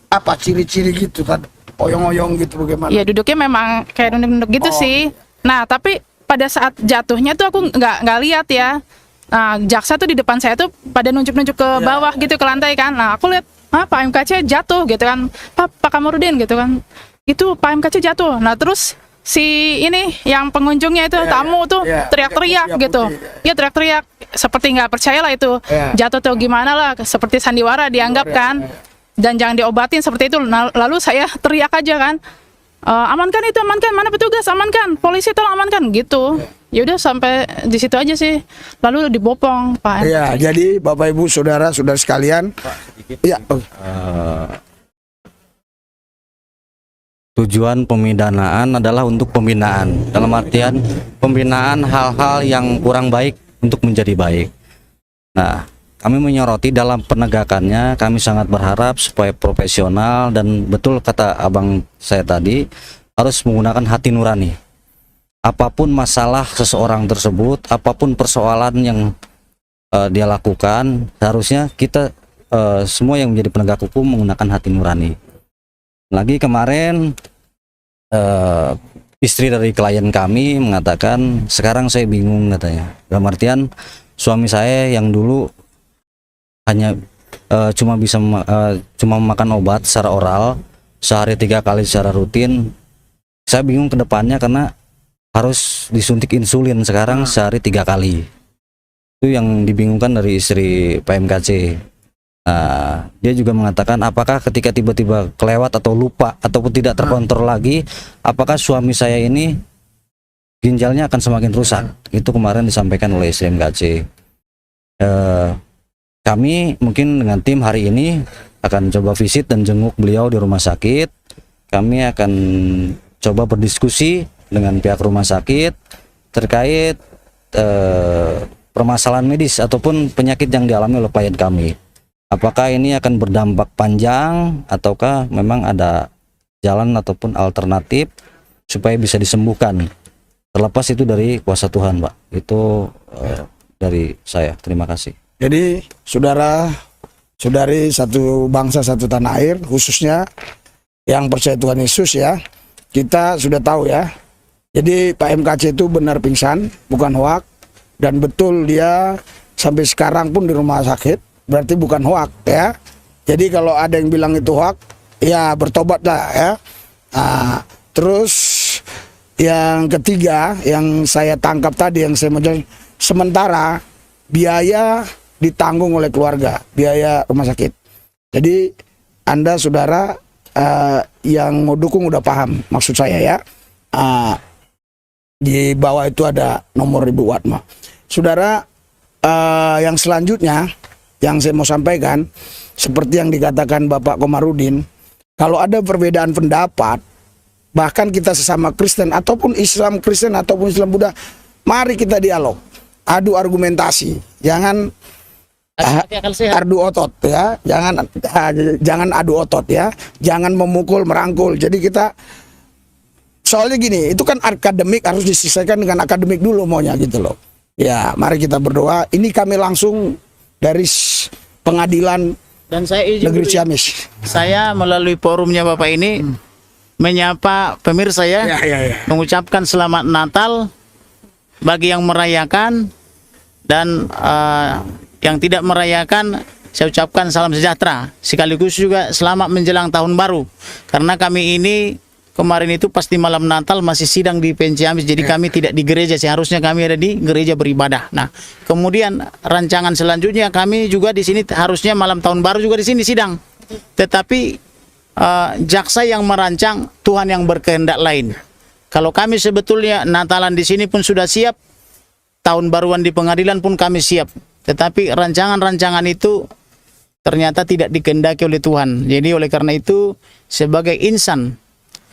A: apa ciri-ciri gitu kan, oyong-oyong gitu bagaimana?
D: Ya duduknya memang kayak nunduk-nunduk gitu
A: Oh.
D: sih. Nah tapi pada saat jatuhnya tuh aku nggak lihat ya. Nah, jaksa tuh di depan saya tuh pada nunjuk-nunjuk ke bawah gitu ke lantai kan. Nah aku lihat Pak MKC jatuh gitu kan, Pak Kamarudin gitu kan. Itu Pak MKC jatuh. Nah terus si ini yang pengunjungnya itu tamu tuh teriak-teriak
A: Putih,
D: gitu. Ya teriak-teriak seperti nggak percaya lah itu jatuh tuh gimana lah, seperti sandiwara dianggap kan. Dan jangan diobatin seperti itu. Nah, lalu saya teriak aja kan, amankan itu, amankan, mana petugas, amankan, polisi tolong amankan gitu. Ya udah sampai di situ aja sih. Lalu dibopong Pak.
A: Iya, jadi Bapak Ibu saudara sekalian, ya,
C: Tujuan pemidanaan adalah untuk pembinaan. Dalam artian pembinaan hal-hal yang kurang baik untuk menjadi baik. Nah, kami menyoroti dalam penegakannya, kami sangat berharap supaya profesional dan betul kata abang saya tadi, harus menggunakan hati nurani. Apapun masalah seseorang tersebut, apapun persoalan yang dia lakukan, seharusnya kita semua yang menjadi penegak hukum menggunakan hati nurani. Lagi kemarin istri dari klien kami mengatakan, sekarang saya bingung katanya. Dalam artian suami saya yang dulu hanya cuma makan obat secara oral sehari 3 kali secara rutin. Saya bingung ke depannya karena harus disuntik insulin sekarang sehari 3 kali. Itu yang dibingungkan dari istri PMKC. Nah, dia juga mengatakan apakah ketika tiba-tiba kelewat atau lupa ataupun tidak terkontrol lagi, apakah suami saya ini ginjalnya akan semakin rusak. Itu kemarin disampaikan oleh istri MKC. Kami mungkin dengan tim hari ini akan coba visit dan jenguk beliau di rumah sakit. Kami akan coba berdiskusi dengan pihak rumah sakit terkait permasalahan medis ataupun penyakit yang dialami oleh klien kami. Apakah ini akan berdampak panjang ataukah memang ada jalan ataupun alternatif supaya bisa disembuhkan. Terlepas itu dari kuasa Tuhan, Pak. Itu dari saya. Terima kasih.
A: jadi saudara-saudari satu bangsa satu tanah air, khususnya yang percaya Tuhan Yesus ya, kita sudah tahu ya. Jadi Pak MKC itu benar pingsan, bukan hoak, dan betul dia sampai sekarang pun di rumah sakit. Berarti bukan hoak ya. Jadi kalau ada yang bilang itu hoak, ya bertobatlah ya. Nah, terus yang ketiga yang saya tangkap tadi, yang saya mau jelasin, sementara biaya ditanggung oleh keluarga, biaya rumah sakit. Jadi Anda saudara yang mau dukung udah paham maksud saya ya. Di bawah itu ada nomor Ibu Watma. Saudara, yang selanjutnya yang saya mau sampaikan, seperti yang dikatakan Bapak Komarudin, kalau ada perbedaan pendapat, bahkan kita sesama Kristen ataupun Islam Kristen ataupun Islam Buddha, mari kita dialog, adu argumentasi, jangan adu otot ya, jangan adu otot ya, jangan memukul merangkul. Jadi kita, soalnya gini, itu kan akademik harus diselesaikan dengan akademik dulu maunya gitu loh. Ya, mari kita berdoa. Ini kami langsung dari pengadilan
B: Dan saya izin
A: negeri
B: dulu ya.
A: Ciamis.
B: Saya melalui forumnya Bapak ini menyapa pemirsa ya, mengucapkan selamat Natal bagi yang merayakan dan yang tidak merayakan. Saya ucapkan salam sejahtera, sekaligus juga selamat menjelang tahun baru, karena kami ini kemarin itu pasti malam Natal masih sidang di Ciamis, jadi kami tidak di gereja, seharusnya kami ada di gereja beribadah. Nah, kemudian rancangan selanjutnya kami juga di sini harusnya malam tahun baru juga di sini sidang. Tetapi jaksa yang merancang, Tuhan yang berkehendak lain. Kalau kami sebetulnya Natalan di sini pun sudah siap, tahun baruan di pengadilan pun kami siap. Tetapi rancangan-rancangan itu ternyata tidak dikehendaki oleh Tuhan. Jadi oleh karena itu sebagai insan,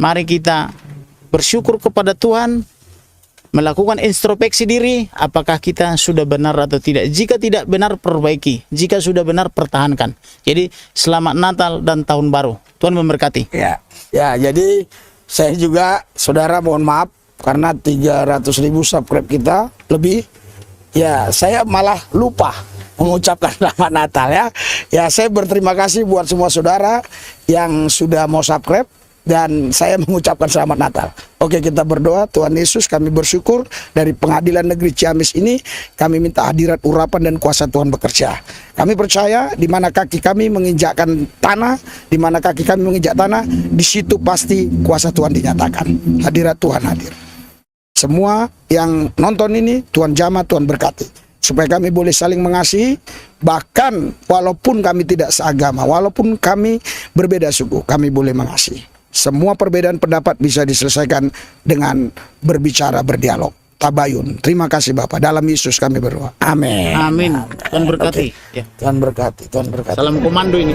B: mari kita bersyukur kepada Tuhan, melakukan introspeksi diri, apakah kita sudah benar atau tidak. Jika tidak benar, perbaiki. Jika sudah benar, pertahankan. Jadi selamat Natal dan Tahun Baru. Tuhan memberkati.
A: Ya, jadi Saya juga, saudara, mohon maaf karena 300.000 subscribe kita lebih. Ya, saya malah lupa mengucapkan selamat Natal ya. Ya, saya berterima kasih buat semua saudara yang sudah mau subscribe dan saya mengucapkan selamat Natal. Oke, kita berdoa. Tuhan Yesus, kami bersyukur dari Pengadilan Negeri Ciamis ini kami minta hadirat, urapan dan kuasa Tuhan bekerja. Kami percaya di mana kaki kami menginjakkan tanah, di mana kaki kami menginjak tanah, di situ pasti kuasa Tuhan dinyatakan. Hadirat Tuhan hadir. Semua yang nonton ini Tuhan jamah, Tuhan berkati, supaya kami boleh saling mengasihi, bahkan walaupun kami tidak seagama, walaupun kami berbeda suku, kami boleh mengasihi. Semua perbedaan pendapat bisa diselesaikan dengan berbicara, berdialog. Tabayun. Terima kasih Bapak. Dalam Yesus kami berdoa. Amin.
B: Amin. Tuhan berkati.
A: Oke. Tuhan berkati. Tuhan berkati.
B: Salam komando ini.